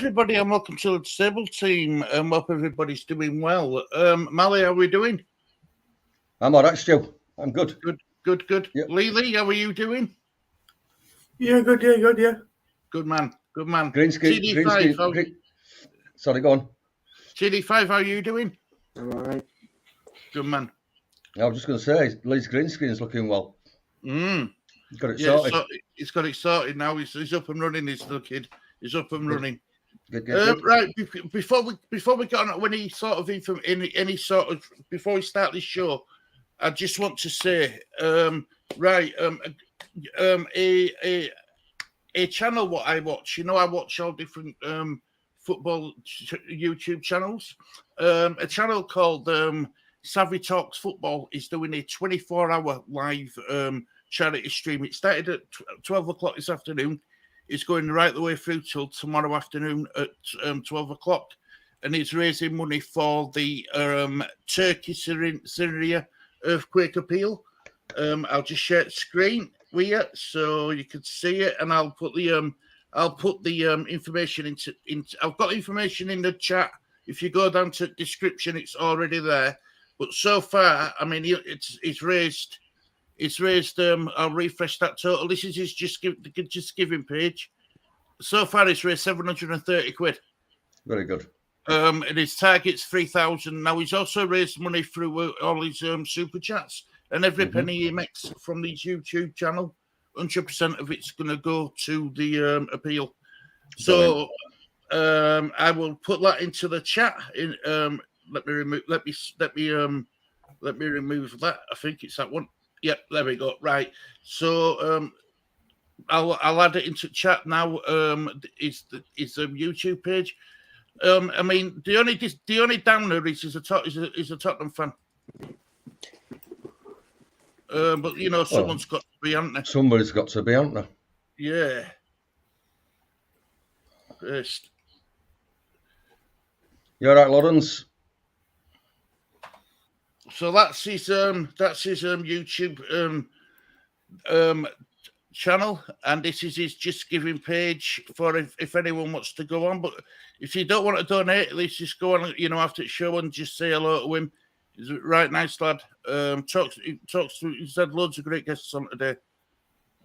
everybody, and welcome to the Stable Team. And hope everybody's doing well. Mally, how are we doing? I'm all right, Stu. I'm good. Good. Yep. Lily, how are you doing? Yeah, good. Good man. Green screen. Sorry, go on. TD5, how are you doing? I'm all right. Good man. I was just going to say, Lee's green screen is looking well. Got it sorted. He's got it sorted now. He's up and running. This little kid. He's up and running. Good. Right. Before we get on any sort of any sort of before we start this show, I just want to say, a channel what I watch. You know, I watch all different football YouTube channels. A channel called Savvy Talks Football is doing a 24-hour live charity stream. It started at 12 o'clock this afternoon. It's going right the way through till tomorrow afternoon at 12 o'clock. And it's raising money for the Turkey Syria earthquake appeal. I'll just share the screen with you so you can see it, and I'll put the information into. I've got information in the chat. If you go down to the description, it's already there. But so far, I mean, it's raised. I'll refresh that total. This is his just giving page. So far, it's raised 730 quid. Very good. And his target's 3,000. Now he's also raised money through all his super chats, and every penny he makes from his YouTube channel, 100% of it's going to go to the appeal. So I will put that into the chat. Let me remove that. I think it's that one. Yep, there we go. Right. So I'll add it into chat now. It's the YouTube page. I mean, the only downer is a Tottenham fan. But you know, someone's got to be, haven't they? Somebody's got to be, haven't they? Yeah. Best. You all right, Lawrence? So that's his YouTube channel, and this is his just giving page for if anyone wants to go on. But if you don't want to donate, at least just go on, you know, after the show and just say hello to him. He's a right nice lad. He's had loads of great guests on today.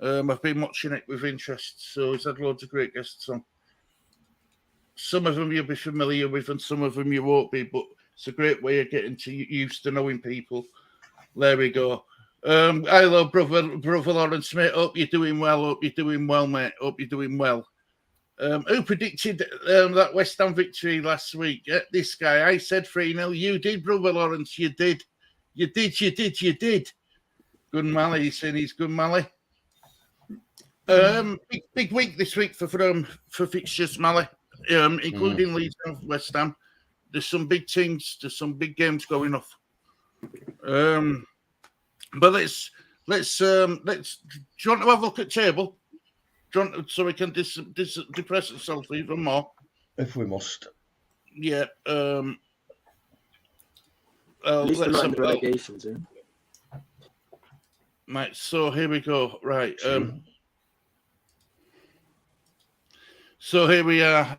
I've been watching it with interest, so he's had loads of great guests on. Some of them you'll be familiar with, and some of them you won't be, but it's a great way of getting used to knowing people. There we go. Hello, brother Lawrence, mate. Hope you're doing well. Mate. Hope you're doing well. Who predicted that West Ham victory last week? This guy. I said 3-0. You did, brother Lawrence. You did. Good Mally. He's saying he's good Mally. Big week this week for fixtures, Mally, including Leeds and West Ham. There's some big teams. There's some big games going off. But let's. Do you want to have a look at table? So we can depress ourselves even more. If we must. Yeah. At least let's have relegation soon. Right. So here we go. Right. So here we are.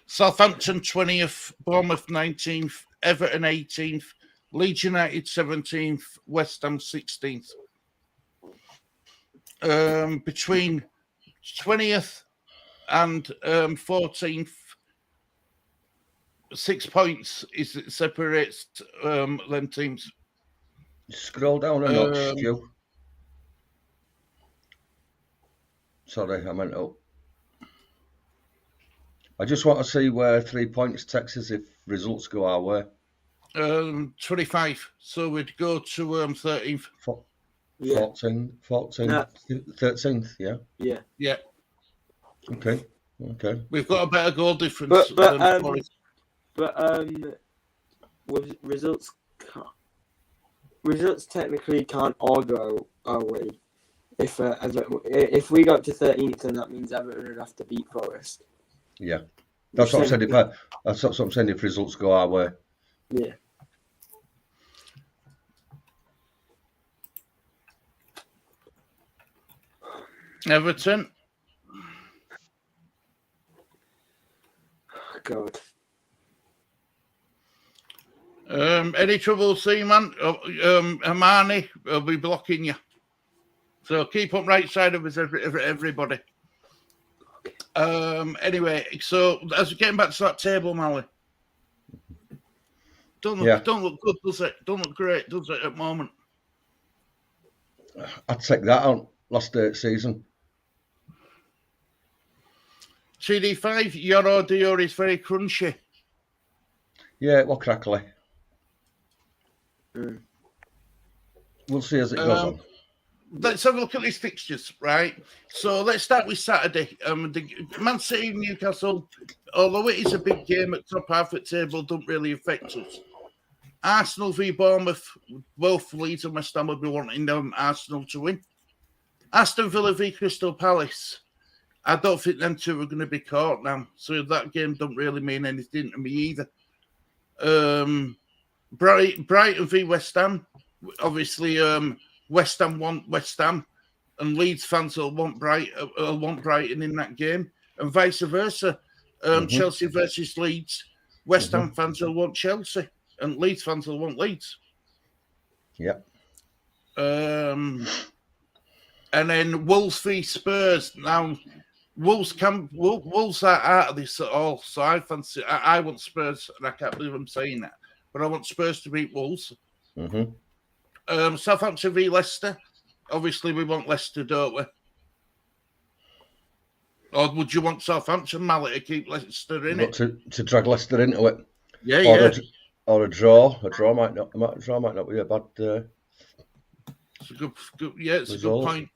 Southampton 20th, Bournemouth 19th, Everton 18th, Leeds United 17th, West Ham 16th. Between 20th and 14th, 6 points separates them teams. Scroll down a notch, Stu. Sorry, I meant up. I just want to see where 3 points takes us if results go our way. 25. So we'd go to 13th. 14th, 13th, yeah? Yeah. Okay. We've got a better goal difference. But with results technically can't all go our way. If we got to 13th, then that means Everton would have to beat Forest. Yeah, that's what I'm saying. That's what I'm saying. If results go our way, yeah. God. Any trouble, Seaman? Amani will be blocking you. So keep up right side of us, everybody. Anyway, so as we're getting back to that table, Mally. Don't look good, does it? Don't look great, does it, at the moment? I'd take that out last season. CD5, your audio is very crunchy. Yeah, well, crackly. Mm. We'll see as it goes on. Let's have a look at these fixtures, right? So let's start with Saturday. The Man City Newcastle, although it is a big game at top half of the table, don't really affect us. Arsenal v Bournemouth, both Leeds and West Ham will be wanting Arsenal to win. Aston Villa v Crystal Palace. I don't think them two are going to be caught now, so that game don't really mean anything to me either. Brighton v West Ham. Obviously, West Ham want West Ham, and Leeds fans will want Brighton in that game, and vice versa. Chelsea versus Leeds. West Ham fans will want Chelsea, and Leeds fans will want Leeds. Yeah. And then Wolves v Spurs. Now, Wolves are out of this at all. So I want Spurs, and I can't believe I'm saying that, but I want Spurs to beat Wolves. Southampton v Leicester. Obviously, we want Leicester, don't we? Or would you want Southampton, Mallet, to keep Leicester in it? To drag Leicester into it. Yeah. Or a draw. A draw might not be a bad. It's a good. It's result. A good point.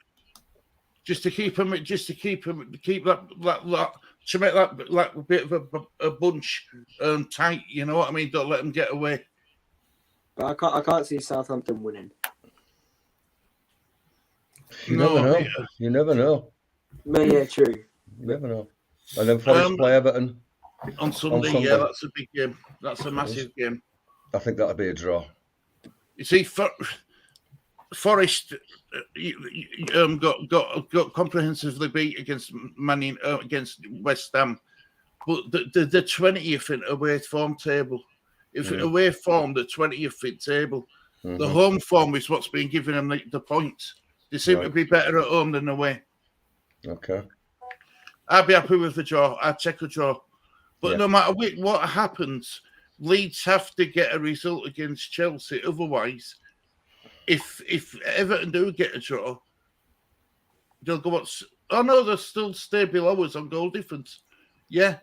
Just to keep that to make that like a bit of a bunch tight. You know what I mean? Don't let them get away. But I can't see Southampton winning. You never know. You never know. Yeah, true. You never know. And then Forest play Everton on Sunday. Yeah, that's a big game. That's a massive game. I think that'll be a draw. You see, Forest got comprehensively beat against against West Ham, but the 20th in away form table. If away form, the 20th in table, the home form is what's been giving them the points. They seem to be better at home than away. Okay. I'd be happy with the draw. I'd take a draw. But no matter what happens, Leeds have to get a result against Chelsea. Otherwise, if Everton do get a draw, they'll go up. Oh no, they'll still stay below us on goal difference. Yeah,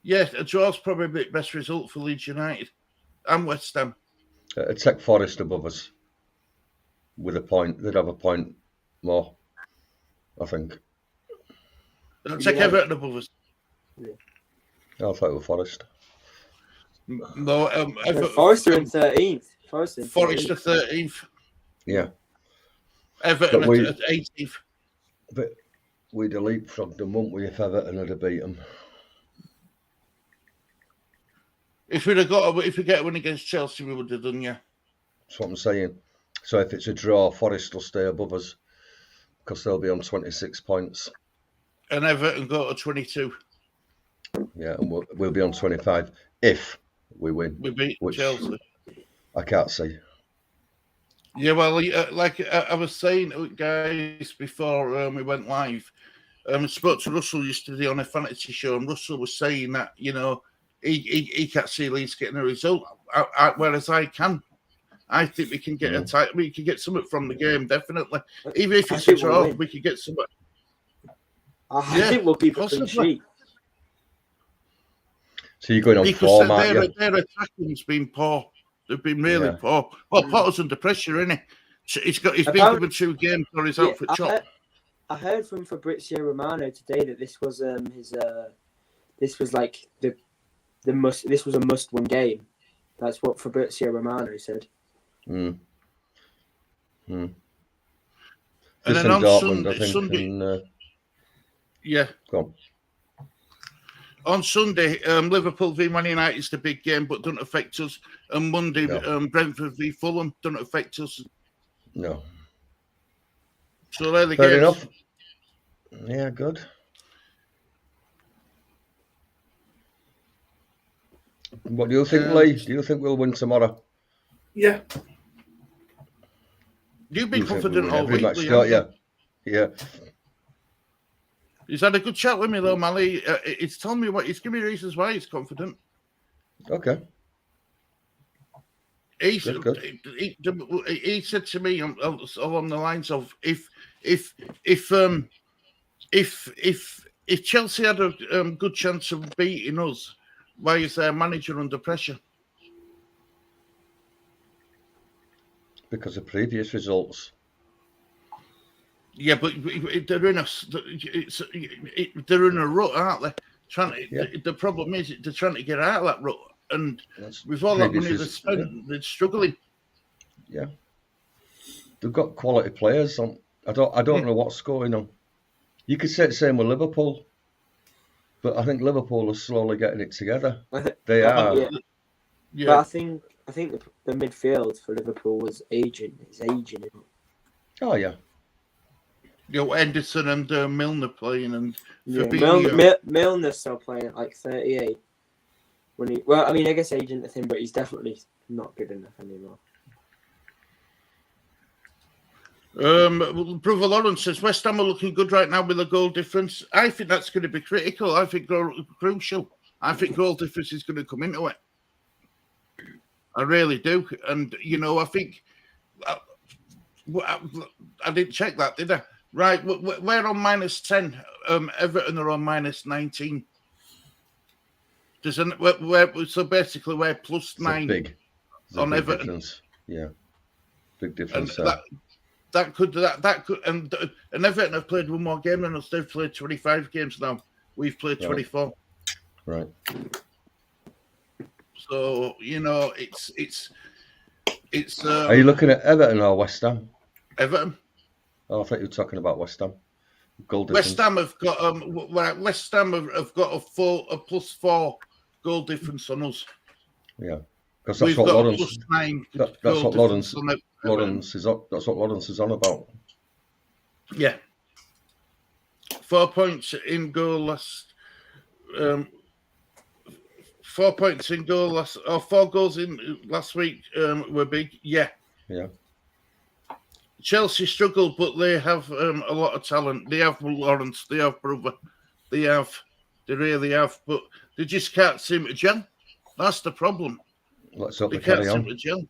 a draw's probably the best result for Leeds United and West Ham. Take Forest above us with a point. They'd have a point more, I think. Take Everton above us. Yeah. I'll fight with Forest. No, Forest are in 13th. Forest are 13th. Yeah. Everton at 18th. But we'd have leapfrogged them, wouldn't we, if Everton had beat them? If we get a win against Chelsea, we would have done, yeah. That's what I'm saying. So if it's a draw, Forest will stay above us because they'll be on 26 points. And Everton go to 22. Yeah, and we'll be on 25 if we win. We beat Chelsea. I can't see. Yeah, well, like I was saying, guys, before we went live, I spoke to Russell yesterday on a fantasy show, and Russell was saying that, you know, he can't see Leeds getting a result, whereas I can. I think we can get we can get something from the game, definitely. Even if it's a draw, we could get something. I think we'll keep it cheap. So you're going on form, aren't you? Their attacking's been poor. They've been really poor. Well, Potter's under pressure, isn't he? He's been given 2 games or he's out for chop. I heard from Fabrizio Romano today that this was this was like this was a must-win game. That's what Fabrizio Romano said. And then on Sunday, yeah. Go on. On Sunday, Liverpool v Man United is the big game, but doesn't affect us. And Monday, Brentford v Fulham doesn't affect us. No. So there the Fair enough. Yeah, good. What do you think, Lee? Do you think we'll win tomorrow? Yeah. You've been You think confident we'll win all every week, match, Lee, don't haven't you? Yeah. He's had a good chat with me, though, Mally. He's telling me he's giving me reasons why he's confident. Okay. He Good. said to me along the lines of if Chelsea had a good chance of beating us, why is their manager under pressure? Because of previous results. Yeah, but they're in a rut, aren't they? The problem is they're trying to get out of that rut, and with all that money they spent, they're struggling. Yeah, they've got quality players. I don't know what's going on. You could say the same with Liverpool, but I think Liverpool are slowly getting it together. They are. Yeah. But I think the midfield for Liverpool was aging. It's aging. Oh yeah. Henderson and Milner playing, and Milner's still playing at like 38. I guess agent of him, but he's definitely not good enough anymore. Brother Lawrence says West Ham are looking good right now with a goal difference. I think that's going to be critical. I think crucial. I think goal difference is going to come into it. I really do, and I think I didn't check that, did I? Right, we're on -10. Everton are on -19. So basically we're +9 big on Everton. Difference. Yeah, big difference. That could, and Everton have played one more game than us. They've played 25 games now. We've played 24. Right. So it's. Are you looking at Everton or West Ham? Everton. Oh, I thought you were talking about West Ham. Goal difference. West Ham have got have got a +4 goal difference on us. Yeah, because that's what Lawrence. That's what Lawrence is. That's what Lawrence is on about. Yeah. 4 points in goal last. 4 points in goal last, or 4 goals in last week were big. Yeah. Yeah. Chelsea struggled, but they have a lot of talent. They have Lawrence, they have Brother, they really have, but they just can't seem to gel. That's the problem. Let's hope they carry can't on. seem to gel.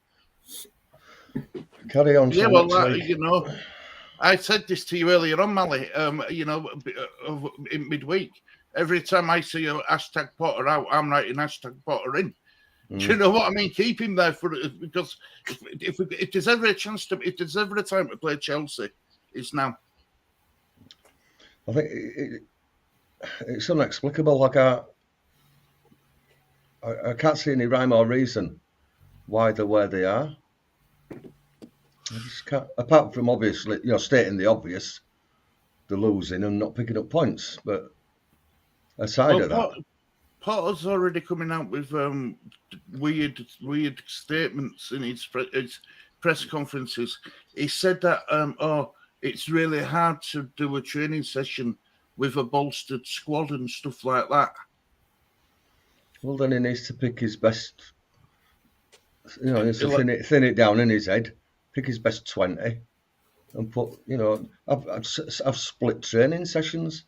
Carry on. Yeah, well, I said this to you earlier on, Mally. In midweek, every time I see a hashtag Potter out, I'm writing hashtag Potter in. Do you know what I mean? Keep him there because if there's ever a chance if there's ever a time to play Chelsea, it's now. I think it's inexplicable. Like I can't see any rhyme or reason why they're where they are. I just can't, apart from obviously, stating the obvious, they're losing and not picking up points. But aside of that. Potter's already coming out with weird statements in his press conferences. He said that it's really hard to do a training session with a bolstered squad and stuff like that. Well, then he needs to pick his best. He needs to thin it down in his head. Pick his best 20, and put. I've split training sessions.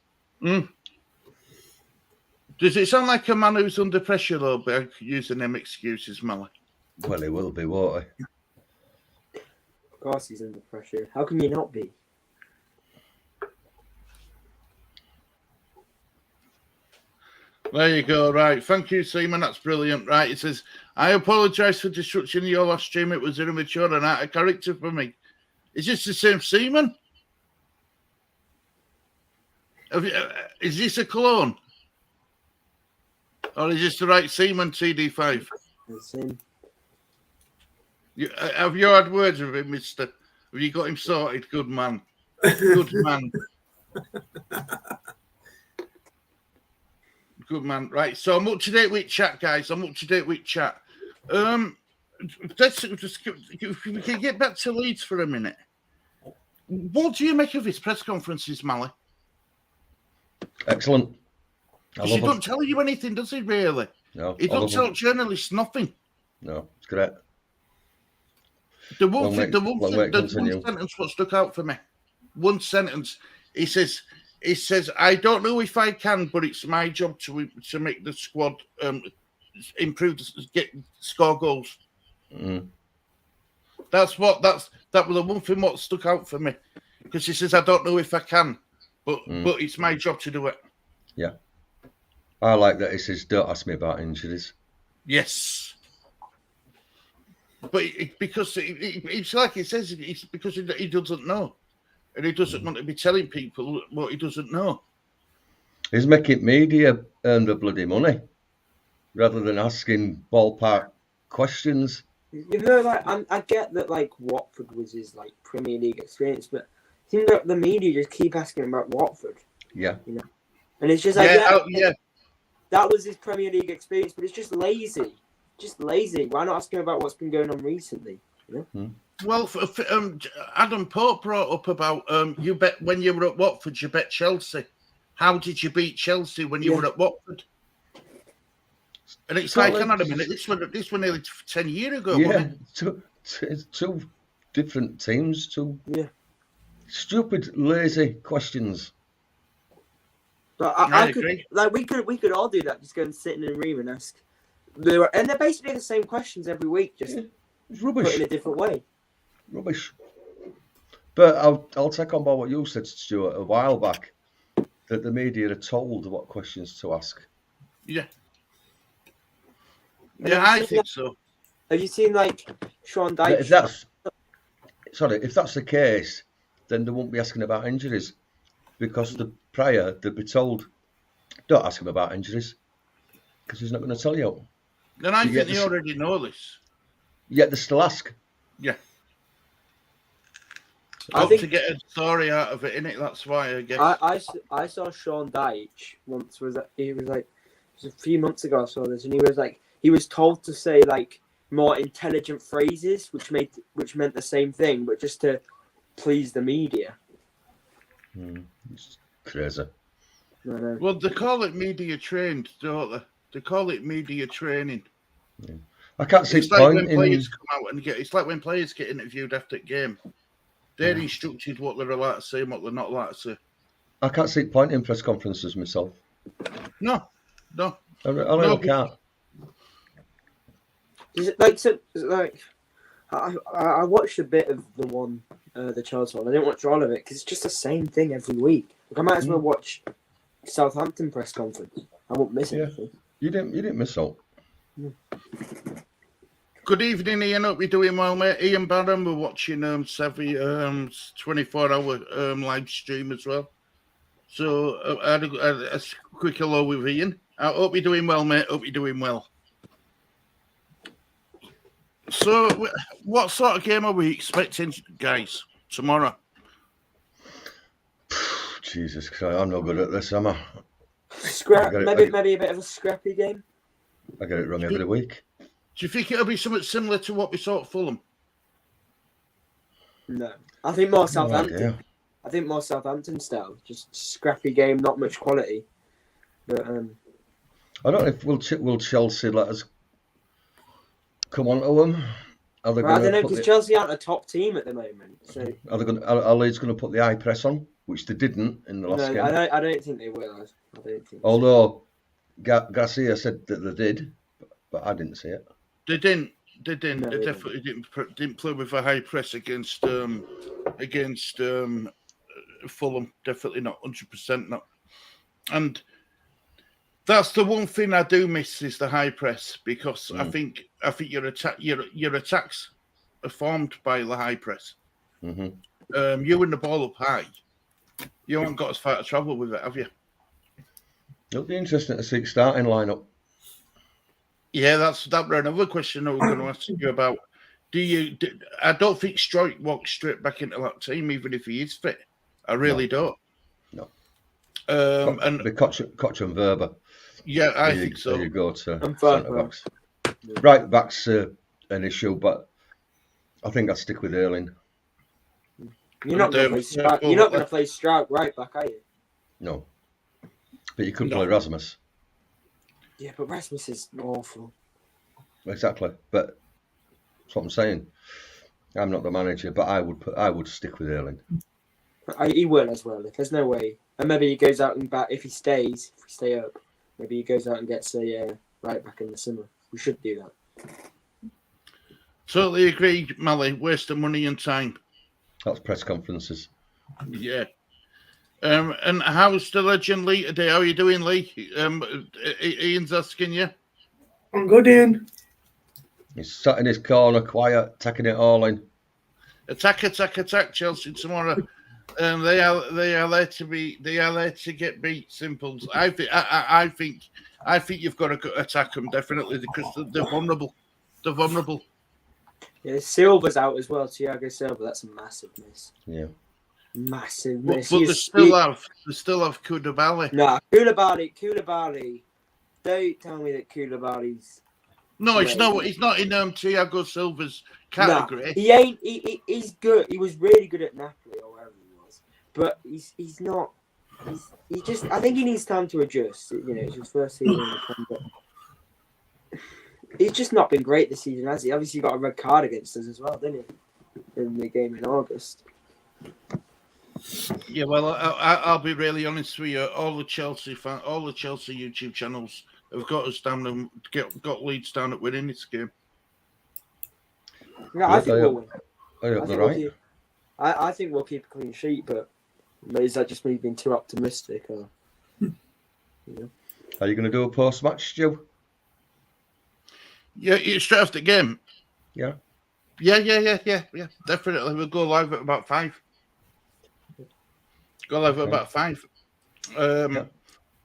Does it sound like a man who's under pressure, though, by using them excuses, Mally? Well, he will be, won't he? Of course he's under pressure. How can you not be? There you go. Right. Thank you, Seaman. That's brilliant. Right. It says, I apologise for disrupting your last stream. It was immature and out of character for me. Is this the same Seaman? Is this a clone? Or is this the right Seaman TD5? Have you had words with him, mister? Have you got him sorted? Good man. Good man. Good man. Right. So I'm up to date with chat, guys. Let's just, if we can get back to Leeds for a minute. What do you make of his press conferences, Mally? Excellent. He don't tell you anything, does he, really? No, He all don't of them. tell journalists nothing. No, it's great. The one Long thing, way- the one long thing, way to the one continue. sentence what stuck out for me. One sentence. He says, I don't know if I can, but it's my job to make the squad improve, score goals. Mm. That was the one thing what stuck out for me, because he says, I don't know if I can, but it's my job to do it. Yeah. I like that he says, don't ask me about injuries. Yes. But because it's like he says, it's because he doesn't know. And he doesn't want to be telling people what he doesn't know. He's making media earn the bloody money rather than asking ballpark questions. You know, like I get that, like Watford was his like Premier League experience, but it seems like the media just keep asking about Watford. Yeah. You know, and it's just like that was his Premier League experience, but it's just lazy. Just lazy. Why not ask him about what's been going on recently? You know? Well, Adam Pope brought up about you bet when you were at Watford, you bet Chelsea. How did you beat Chelsea when you were at Watford? And it's like, hang on a minute, this was nearly 10 years ago, wasn't it? Two different teams, two stupid, lazy questions. But I agree. We could all do that. Just go and sit in a room and ask. They're basically the same questions every week, just it's rubbish. put in a different way. Rubbish. But I'll take on board what you said, Stuart, a while back, that the media are told what questions to ask. Yeah. Yeah, I think so. Have you seen like Sean Dyche? If that's the case, then they won't be asking about injuries, because they'd be told, don't ask him about injuries, because he's not going to tell you. And I think they already know this. Yet they still ask. Yeah. I think to get a story out of it, innit? That's why I guess. I saw Sean Dyche once. It was a few months ago I saw this, and he was told to say like more intelligent phrases, which meant the same thing, but just to please the media. It's crazy. Well, they call it media trained, don't they? They call it media training. Yeah. I can't see it's like when players come out and it's like when players get interviewed after the game. They're instructed what they're allowed to say and what they're not allowed to say. I can't see point in press conferences myself. No. I really can't. Is it like I watched a bit of the Chelsea one. I didn't watch all of it because it's just the same thing every week. Like, I might as well watch Southampton press conference. I won't miss anything. You didn't miss out. Good evening, Ian. Hope you're doing well, mate. Ian Barham, we're watching Savvy 24-hour live stream as well. So I had a quick hello with Ian. I hope you're doing well, mate. Hope you're doing well. So, what sort of game are we expecting, guys, tomorrow? Jesus Christ, I'm not good at this, am I? Maybe a bit of a scrappy game. I get it wrong every week. Do you think it'll be something similar to what we saw at Fulham? No, I think more Southampton. I think more Southampton style, just scrappy game, not much quality. But I don't know if will Chelsea let us come on to them. I don't know, because Chelsea aren't a top team at the moment. So are Leeds going to put the high press on, which they didn't in the last game? I don't think they will. Although Garcia said that they did, but I didn't see it. They didn't. No, they definitely didn't play with a high press against Fulham. Definitely not. 100% not. And that's the one thing I do miss is the high press, because I think your attacks are formed by the high press. Mm-hmm. You win the ball up high, you haven't got as far to travel with it, have you? It'll be interesting to see starting lineup. Yeah, that was another question I was going to ask you about. I don't think Stroik walks straight back into that team, even if he is fit. I really don't. No. And the Koch and Verba. Yeah, I think so. There you go to centre backs. Right back's an issue, but I think I'd stick with Erling. You're not going to play Stroud right back, are you? No. But you could play Rasmus. Yeah, but Rasmus is awful. Exactly, but that's what I'm saying. I'm not the manager, but I would stick with Erling. He will as well. If there's no way, and maybe he goes out and back. If we stay up, maybe he goes out and gets a right back in the summer. We should do that. Totally agree, Mally. Waste of money and time. That's press conferences. Yeah. And how's the legend Lee today? How are you doing, Lee? Ian's asking you. I'm good, Ian. He's sat in his corner, quiet, taking it all in. Attack, Chelsea tomorrow. They are there to get beat. Simple. I think you've got to attack them definitely because they're vulnerable. They're vulnerable. Yeah, Silva's out as well. Thiago Silva. That's a massive miss. Yeah. Massive miss. But they still have Koulibaly. No, Koulibaly. Don't tell me that Koulibaly's. No, it's not. He's not in Thiago Silva's category. No, he ain't. He's good. He was really good at Napoli or wherever he was, but he's not. He just. I think he needs time to adjust. You know, it's his first season in the club, but he's just not been great this season, has he? Obviously, he got a red card against us as well, didn't he? In the game in August. Yeah, well, I'll be really honest with you. All the Chelsea YouTube channels have got us down and got Leeds down at winning this game. No, I think we'll win. Right. I think we'll keep a clean sheet, but is that just me being too optimistic? Or, you know? Are you going to do a post-match, Stu? Yeah, straight after the game. Yeah. Yeah. Definitely, we'll go live at about 5. Go live at about 5. Yeah.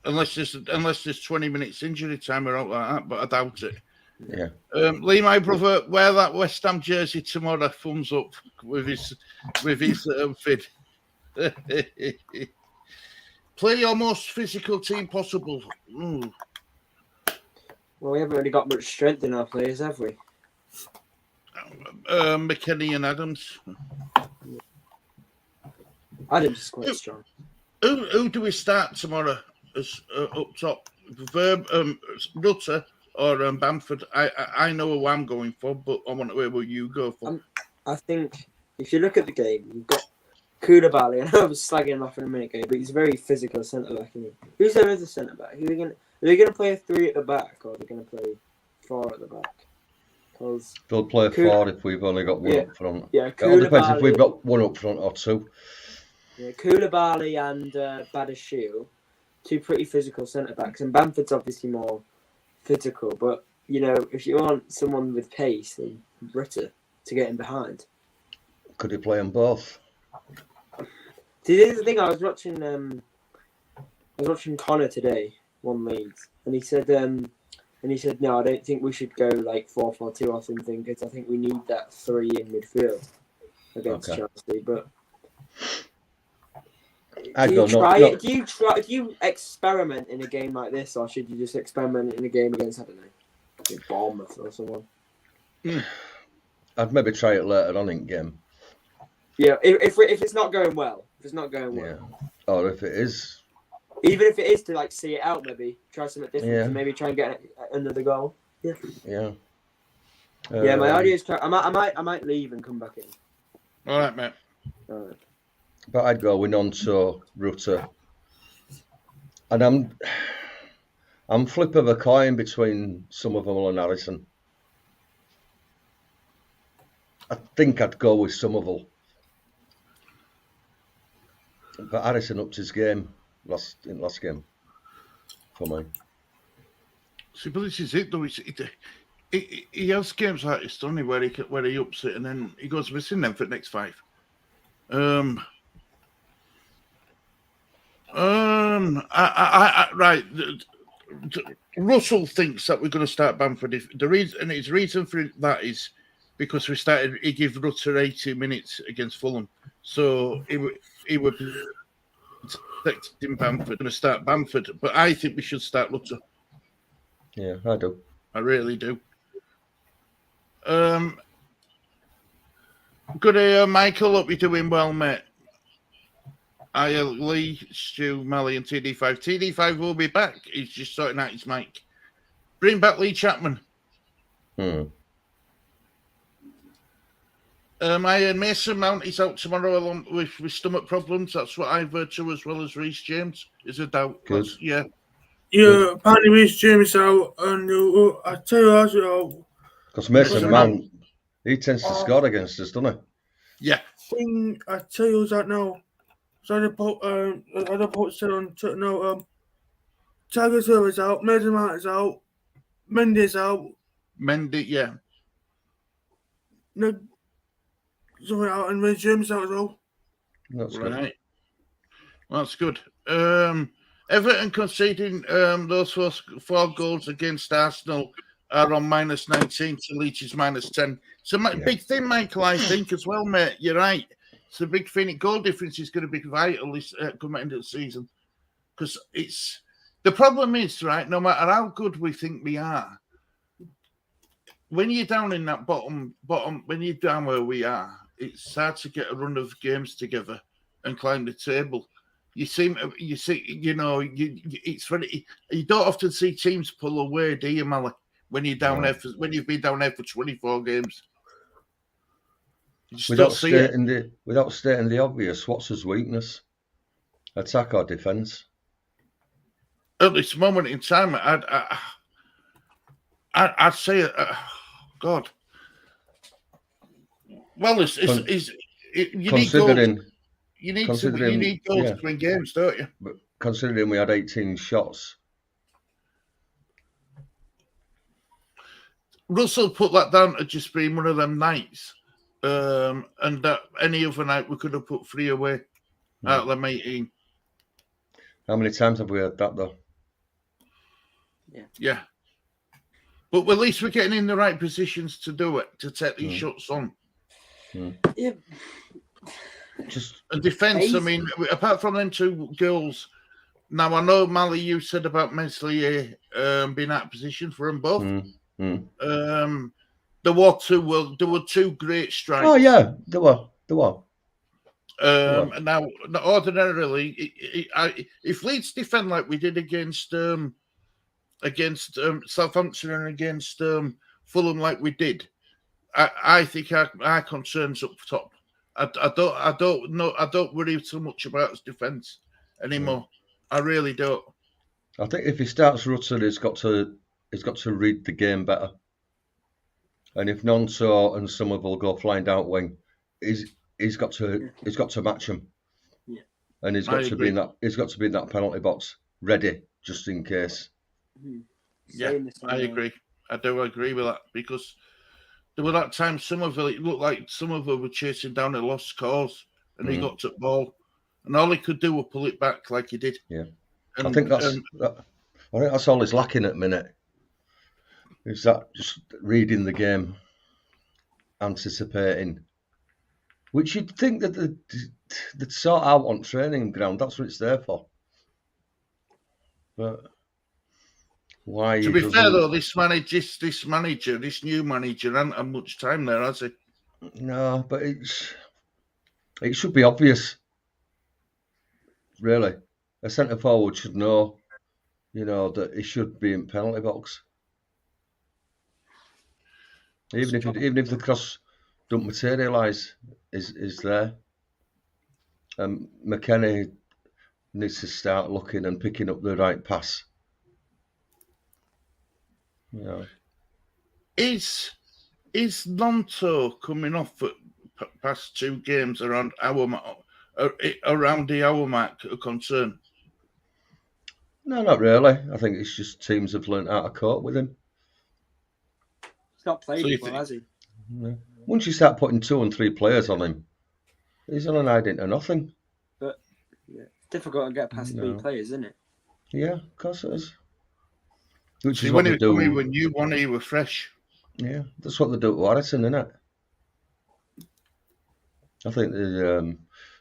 Unless there's 20 minutes injury time or out like that, but I doubt it. Yeah. Lee, my brother, wear that West Ham jersey tomorrow. Thumbs up with his fid. Play your most physical team possible. Ooh. Well, we haven't really got much strength in our players, have we? McKennie and Adams. Adams is quite strong. Who do we start tomorrow as up top? Rutter or Bamford? I know who I'm going for, but I want to hear what you go for. I think if you look at the game, you've got Koulibaly, and I was slagging him off in a minute ago, but he's a very physical centre back. Who's their other centre back? Are they going to play a 3 at the back, or are they going to play 4 at the back? Because they'll play 4 if we've only got one up front. Yeah, it all depends if we've got one up front or 2. Yeah, Koulibaly and Badiashile, 2 pretty physical centre backs, and Bamford's obviously more physical. But you know, if you want someone with pace, then Rutter to get in behind. Could he play them both? See, this is the thing. I was watching Connor today, one Leeds, and he said, no, I don't think we should go like 4-4-2 or something because I think we need that 3 in midfield against Chelsea. But do you experiment in a game like this, or should you just experiment in a game against, I don't know, Bournemouth or someone? I'd maybe try it later on in game. Yeah, if it's not going well, yeah, or if it is, even if it is to like see it out, maybe try something different, and maybe try and get another goal. Yeah. Yeah. Yeah, my idea is I might leave and come back in. All right, mate. All right. But I'd go with Nonto, Rutter, and I'm flip of a coin between Somerville and Harrison. I think I'd go with Somerville, but Harrison upped his game last game for me. See, but this is it though. He has games like this, doesn't he, where he ups it and then he goes missing them for the next 5. Right. Russell thinks that we're going to start Bamford. His reason for that is because he gave Rutter 80 minutes against Fulham, so he would expecting Bamford going to start Bamford, but I think we should start Rutter. Yeah, I do. I really do. Good day, Michael. Hope you're doing well, mate. Lee, Stu, Mally, and TD5. TD5 will be back. He's just sorting out his mic. Bring back Lee Chapman. I heard Mason Mount is out tomorrow along with stomach problems. That's what I've heard too, as well as Reece James. Is a doubt. Good. Yeah. Yeah, apparently Reece James out, and I tell you what, Because Mason Mount, he tends to score against us, doesn't he? Yeah. thing I tell you that now. So I put on no Tiger Silver's out, Mason Mount is out, Mendy's out, Mendy, yeah. no, something out, and Reece James out as well. That's Right. good. Well, that's good. Everton conceding those four goals against Arsenal are on -19 to Leeds' -10. It's a big thing, Michael, I think, as well, mate. You're right. It's a big thing. Goal difference is going to be vital this coming into the season. Because the problem is, right, no matter how good we think we are, when you're down in that bottom, when you're down where we are, it's hard to get a run of games together and climb the table. It's very. You don't often see teams pull away, do you, Malik? When you're down there, when you've been down there for 24 games. Without stating the obvious, what's his weakness? Attack or defence? At this moment in time, I'd say, God. Well, you need goals. You need goals to win games, don't you? But considering we had 18 shots. Russell put that down to just being one of them nights. And that any other night we could have put 3 away out of them 18. How many times have we had that, though? Yeah. But at least we're getting in the right positions to do it, to take these shots on. Yeah. Just defence, I mean, apart from them 2 goals, now I know, Mally, you said about Meslier being out of position for them both. There were 2 great strikes. Oh, yeah, there were. Now, ordinarily, if Leeds defend like we did against Southampton and against Fulham, like we did, I think our concerns up top. I don't worry so much about his defence anymore. I really don't. I think if he starts Rutter, he's got to read the game better. And if Nonso and Somerville go flying down wing, he's got to match them. Yeah. And he's got to be in that penalty box ready just in case. Yeah, I agree. I do agree with that, because there were that time Somerville, it looked like Somerville were chasing down a lost cause, and he got to the ball, and all he could do was pull it back like he did. Yeah, and, I think that's all he's lacking at the minute. Is that just reading the game, anticipating, which you'd think that they'd sort out on training ground. That's what it's there for. But why? To be fair though, this new manager, hasn't had much time there, has he? No, but it should be obvious. Really, a centre forward should know, that he should be in penalty box. Even if the cross don't materialise, is there. McKennie needs to start looking and picking up the right pass. Yeah. Is Lonto coming off for past 2 games around the hour mark a concern? No, not really. I think it's just teams have learnt how to cope with him. He's not played before, has he? Yeah. Once you start putting 2 and 3 players on him, he's on an hiding to nothing. But it's difficult to get past 3 players, isn't it? Yeah, of course it is. Which is when what they do. When you want, he was fresh. Yeah, that's what they do to Harrison, isn't it? I think the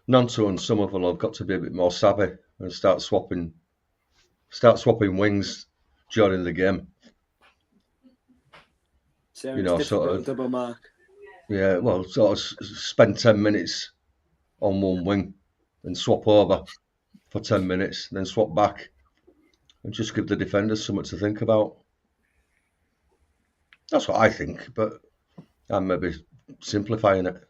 Nonto and Somerville have got to be a bit more savvy and start swapping wings during the game. So sort of double mark. Yeah, well, sort of spend 10 minutes on one wing and swap over for 10 minutes, then swap back, and just give the defenders something to think about. That's what I think, but I'm maybe simplifying it.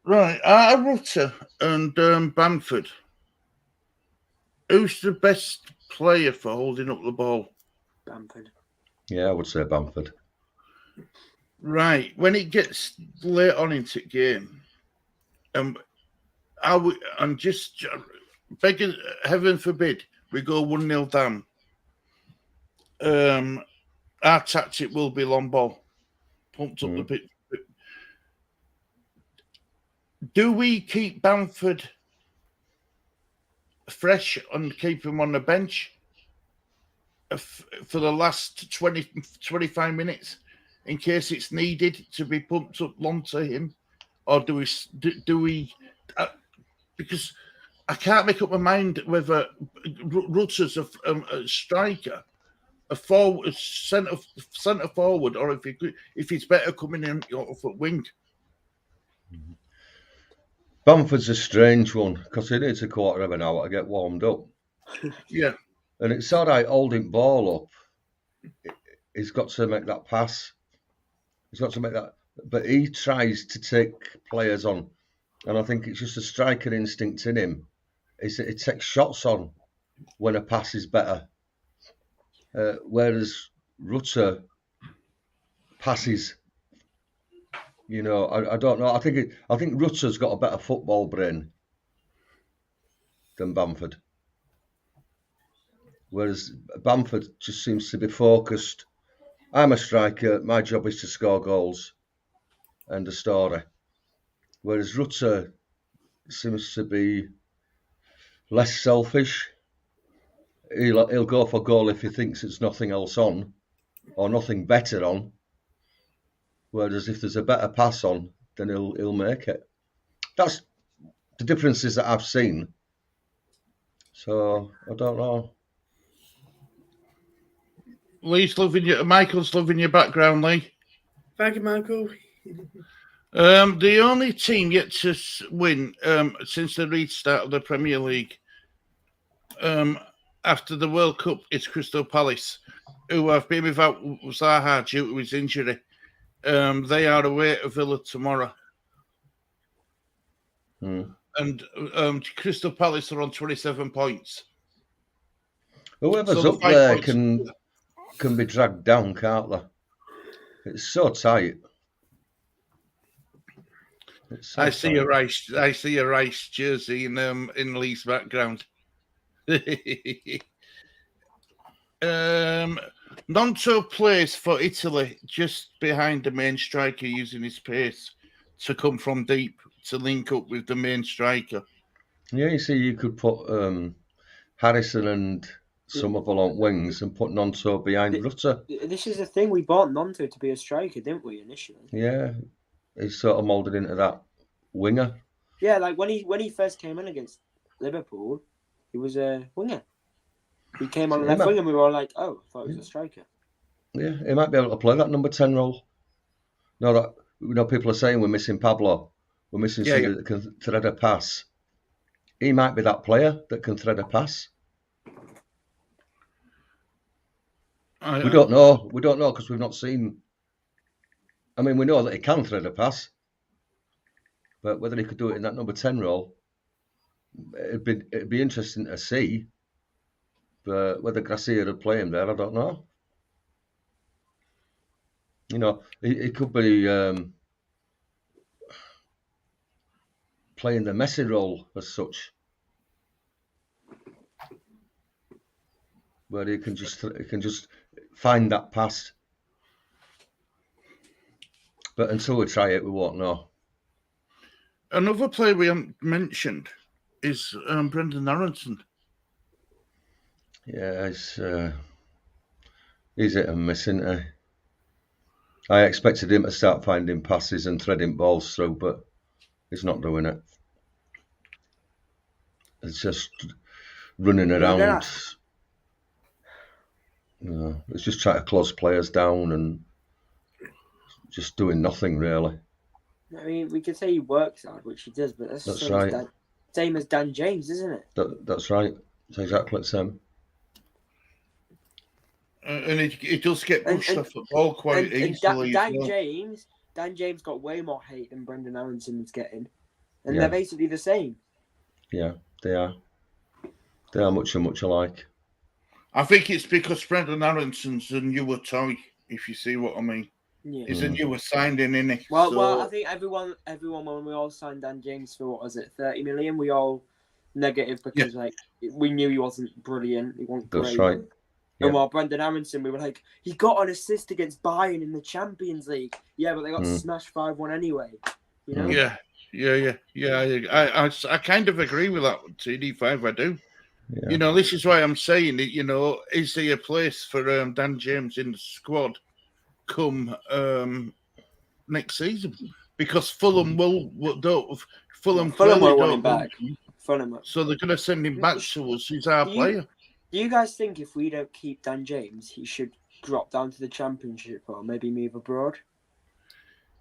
Right, Rutter and Bamford. Who's the best player for holding up the ball? Bamford. Yeah, I would say Bamford. Right, when it gets late on into the game, and just begging, heaven forbid, we go 1-0 down. Our tactic will be long ball, pumped up the pitch. Do we keep Bamford fresh and keep him on the bench for the last 25 minutes in case it's needed to be pumped up long to him? Or do we because I can't make up my mind whether Rutter's a striker, a forward, centre forward, or if he's better coming in off at wing. Bamford's a strange one because he needs a quarter of an hour to get warmed up. Yeah. And it's all right holding ball up. He's got to make that pass. He's got to make that. But he tries to take players on. And I think it's just a striker instinct in him. He takes shots on when a pass is better. Whereas Rutter passes. You know, I don't know. I think Rutter's got a better football brain than Bamford. Whereas Bamford just seems to be focused. I'm a striker. My job is to score goals. End of story. Whereas Rutter seems to be less selfish. He'll go for goal if he thinks there's nothing else on or nothing better on. Whereas if there's a better pass on, then he'll make it. That's the differences that I've seen. So I don't know. Michael's loving your background, Lee. Thank you, Michael. The only team yet to win since the restart of the Premier League after the World Cup is Crystal Palace, who have been without Zaha due to his injury. They are away at Villa tomorrow. And Crystal Palace are on 27 points. Whoever's up there can be dragged down, can't they? It's so tight. I see a Rice jersey in Lee's background. Nonto plays for Italy just behind the main striker, using his pace to come from deep to link up with the main striker. Yeah, you see, you could put Harrison and Somerville on wings and put Nonto behind Rutter. This is the thing, we bought Nonto to be a striker, didn't we, initially? Yeah, he's sort of moulded into that winger. Yeah, like when he first came in against Liverpool, he was a winger. He came on left wing and we were all like, oh, I thought he was a striker. Yeah, he might be able to play that number 10 role. People are saying we're missing Pablo. We're missing somebody that can thread a pass. He might be that player that can thread a pass. We don't know. We don't know because we've not seen. I mean, we know that he can thread a pass, but whether he could do it in that number 10 role, it'd be interesting to see. But whether Gracia would play him there, I don't know. You know, he could be playing the Messi role as such, where he can just find that pass. But until we try it, we won't know. Another player we haven't mentioned is Brendan Aronson. Yeah, he's hit and miss, isn't he? I expected him to start finding passes and threading balls through, but he's not doing it. It's just running around. It's just trying to close players down and just doing nothing, really. I mean, we could say he works hard, which he does, but that's right. Same as Dan James, isn't it? That's right. It's exactly the same. And it does get pushed And- off the ball quite easily. as well. Dan James got way more hate than Brendan Aronson was getting, and Yeah. they're basically the same. Yeah, they are. They are much alike. I think it's because Brendan Aronson's a newer toy, if you see what I mean. Yeah. He's a newer signing, isn't he? Well, I think everyone when we all signed Dan James for what was it, 30 million, we all negative because like we knew he wasn't brilliant, he wasn't great. That's right. And while Brendan Aronson, we were like, he got an assist against Bayern in the Champions League. Yeah, but they got smashed 5-1 anyway. You know? Yeah. I kind of agree with that TD5. I do. Yeah. You know, this is why I'm saying it. You know, is there a place for Dan James in the squad come next season? Because Fulham Fulham won't don't want him back. Fulham. So they're going to send him back to us. He's our player. Do you guys think if we don't keep Dan James, he should drop down to the Championship or maybe move abroad?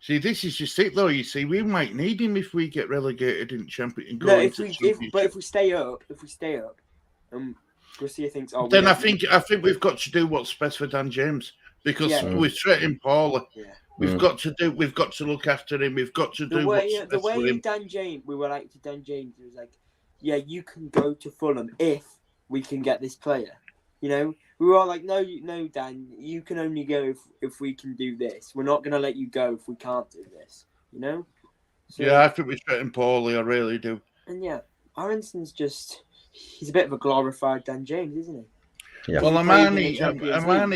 See, this is just it, though. You see, we might need him if we get relegated in Championship. No, if we stay up, Garcia thinks, then I think we've got to do what's best for Dan James because we're threatening Paula. Yeah. We've got to look after him. We've got to do what's best for him. Dan James, we were like to Dan James. It was like, yeah, you can go to Fulham if we can get this player. You know, we were all like, no, Dan, you can only go if we can do this. We're not going to let you go if we can't do this. You know? So, yeah, I think we're threatening Paulie. I really do. And yeah, Aronson's he's a bit of a glorified Dan James, isn't he? Yeah. Well, Amani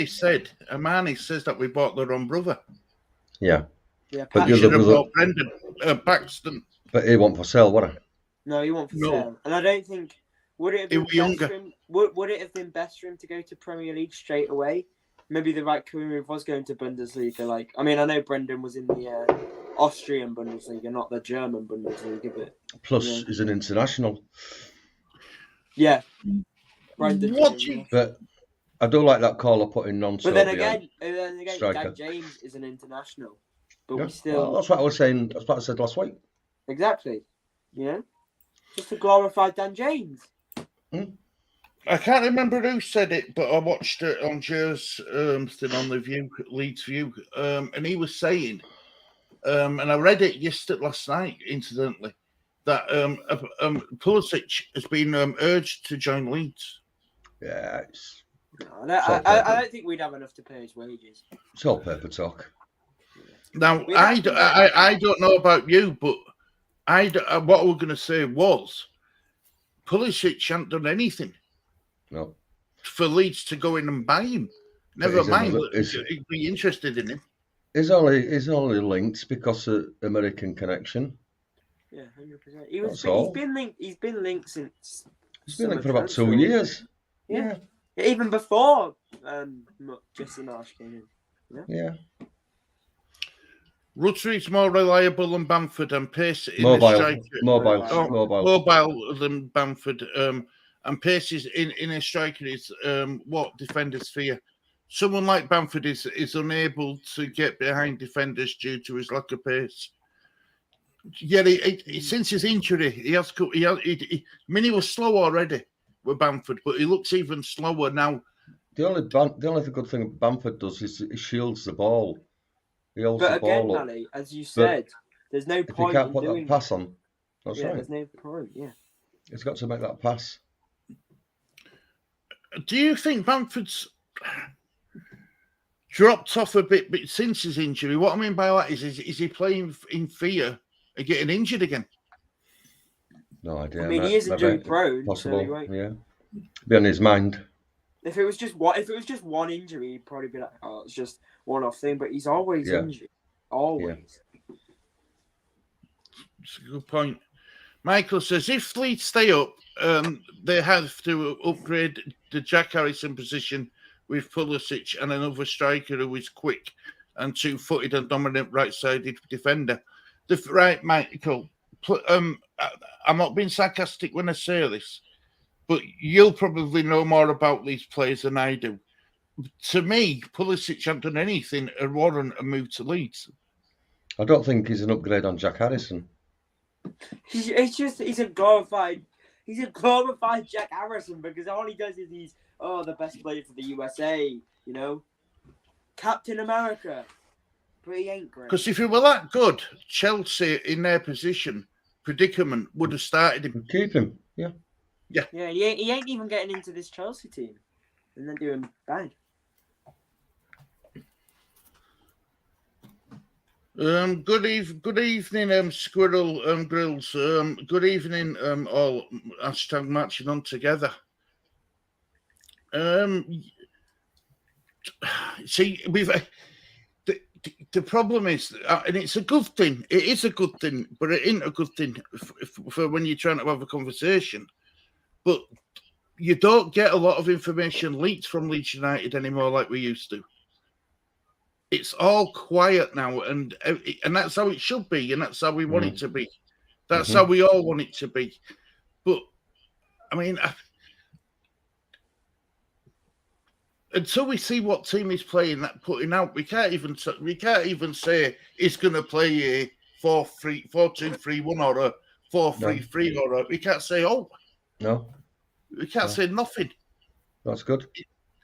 says that we bought the wrong brother. Yeah. Yeah, but the other brother, Brendan Paxton. But he won't for sale, would he? No, he won't for sale. And I don't think would it have been best for him, would it have been best for him to go to Premier League straight away? Maybe the right career move was going to Bundesliga. I mean, I know Brendan was in the Austrian Bundesliga, not the German Bundesliga, but plus he's an international. Yeah, Brendan. But I do like that call I put in non-Serbian. But then again, Dan James is an international, but we still. Well, that's what I was saying. That's what I said last week. Exactly. You know, just a glorified Dan James. I can't remember who said it, but I watched it on Joe's thing on the Leeds View, and he was saying, and I read it last night, incidentally, that Pulisic has been urged to join Leeds. Yes. No, I don't think we'd have enough to pay his wages. It's all paper talk. Now, I don't know about you, but what we're going to say was Pulisic hadn't done anything for Leeds to go in and buy him. Never mind, he'd be interested in him. He's only linked because of American connection. Yeah, 100%. He's been linked since. He's been linked for about 2 years. Yeah. Even before Jesse Marsh came in. Yeah. Rutter is more reliable than Bamford and pace in mobile than Bamford. And pace is in a striker is what defenders fear. Someone like Bamford is unable to get behind defenders due to his lack of pace. Yeah, since his injury, he was slow already with Bamford, but he looks even slower now. The only good thing Bamford does is he shields the ball. He holds the ball up. Ali, as you said, there's no point in put that pass on. That's right. There's no point. Yeah, he's got to make that pass. Do you think Bamford's dropped off a bit since his injury? What I mean by that is he playing in fear of getting injured again? No idea. I mean, he is injury prone. Possible, so yeah. Be on his mind. If it was just one injury, he'd probably be like, "Oh, it's just one-off thing." But he's always injured. Always. Yeah. It's a good point. Michael says if Leeds stay up, they have to upgrade the Jack Harrison position with Pulisic and another striker who is quick and two-footed and dominant right-sided defender. Right, Michael. I'm not being sarcastic when I say this, but you'll probably know more about these players than I do. To me, Pulisic hasn't done anything to warrant a move to Leeds. I don't think he's an upgrade on Jack Harrison. He's a glorified Jack Harrison because all he does is he's the best player for the USA. you know, Captain America, but he ain't great. Because if he were that good, Chelsea in their predicament would have started him. Keep him. Yeah. Yeah, he ain't even getting into this Chelsea team, and they're doing bad. Good evening, Squirrel Grills. Good evening, all. Hashtag matching on together. See, the problem is, and it's a good thing. It is a good thing, but it ain't a good thing for when you're trying to have a conversation. But you don't get a lot of information leaked from Leeds United anymore like we used to. It's all quiet now, and that's how it should be, and that's how we want it to be. That's how we all want it to be. But I mean, until we see what team he's playing, putting out, we can't even say he's going to play a 4-2-3-1 or a 4-3-3 or a. We can't say we can't say nothing. That's good.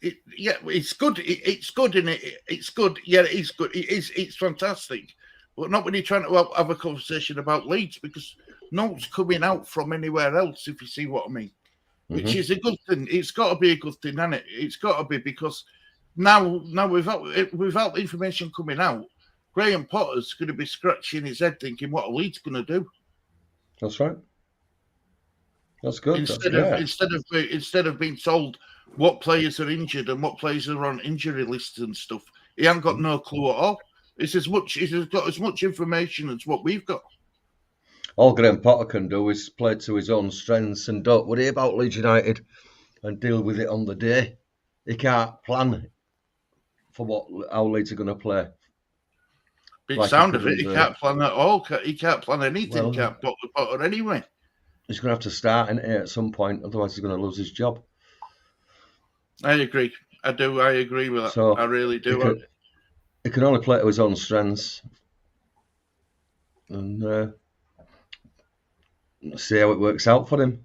It's good. It's good, and it's good. Yeah, it is good. It's fantastic, but not when you're trying to have a conversation about Leeds, because no one's coming out from anywhere else. If you see what I mean, which is a good thing. It's got to be a good thing, hasn't it? It's got to be, because now without information coming out, Graham Potter's going to be scratching his head thinking, what are Leeds going to do? That's right. That's good. Instead of being told what players are injured and what players are on injury lists and stuff, he ain't got no clue at all. He's got as much information as what we've got. All Graham Potter can do is play to his own strengths and don't worry about Leeds United and deal with it on the day. He can't plan for how Leeds are going to play. Big sound of it, he can't plan at all. He can't plan anything. He can't put the Potter anyway. He's going to have to start in it at some point, otherwise he's going to lose his job. I agree. I do. I agree with that. So I really do. He can only play to his own strengths. And see how it works out for him.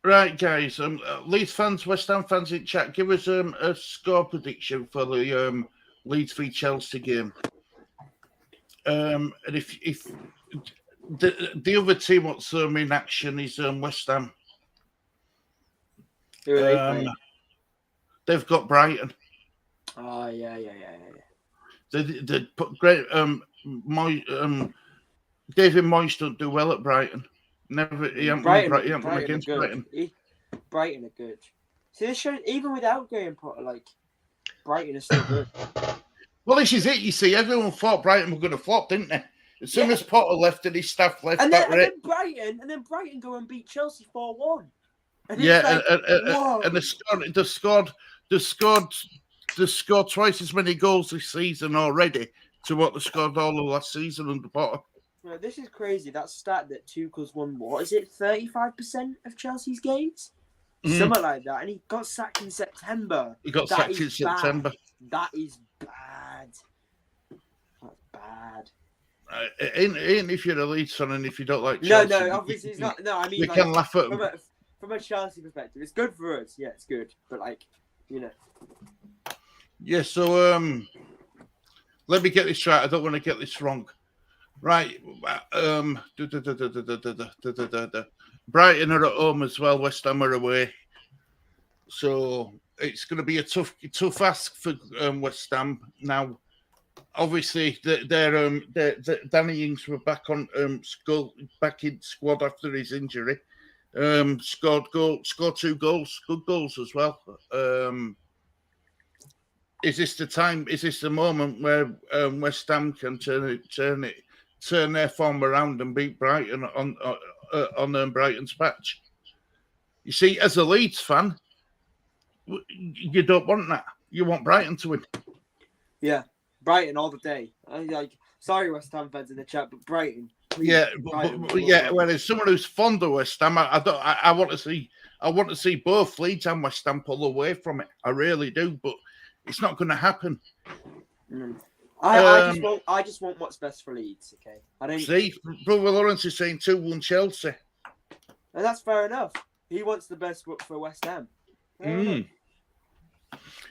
Right, guys. Leeds fans, West Ham fans in chat, give us a score prediction for the Leeds v Chelsea game. And if the other team what's in action is West Ham. Who are they playing? They've got Brighton. Oh yeah. They put great. David Moyes don't do well at Brighton. Never. He hasn't won against Brighton. Brighton are good. See, this show, even without Graham Potter, like Brighton is still good. Well, this is it. You see, everyone thought Brighton were going to flop, didn't they? As soon as Potter left and his staff left, and then Brighton go and beat Chelsea 4-1. And they scored twice as many goals this season already to what they scored all of last season under Potter. No, this is crazy. That stat that Tuchel's won, what is it, 35% of Chelsea's games? Something like that. And he got sacked in September. September. That is bad. That's bad. Ain't if you're a Leeds fan and if you don't like Chelsea. No, obviously it's not. No, I mean, we can laugh at them. From a Chelsea perspective, it's good for us. Yeah, it's good. But, Yeah, so let me get this right. I don't want to get this wrong. Right. Brighton are at home as well. West Ham are away. So it's going to be a tough ask for West Ham. Now, obviously, Danny Ings were back in squad after his injury. Scored 2 goals, good goals as well. Is this the time? Is this the moment where West Ham can turn their form around and beat Brighton on Brighton's patch? You see, as a Leeds fan, you don't want that. You want Brighton to win. Yeah, Brighton all the day. Sorry, West Ham fans in the chat, but Brighton. Please, yeah. Well, as someone who's fond of West Ham, I want to see both Leeds and West Ham pull away from it. I really do, but it's not going to happen. I just want what's best for Leeds. Okay, I don't see. Brother Lawrence is saying 2-1 Chelsea, and that's fair enough. He wants the best for West Ham.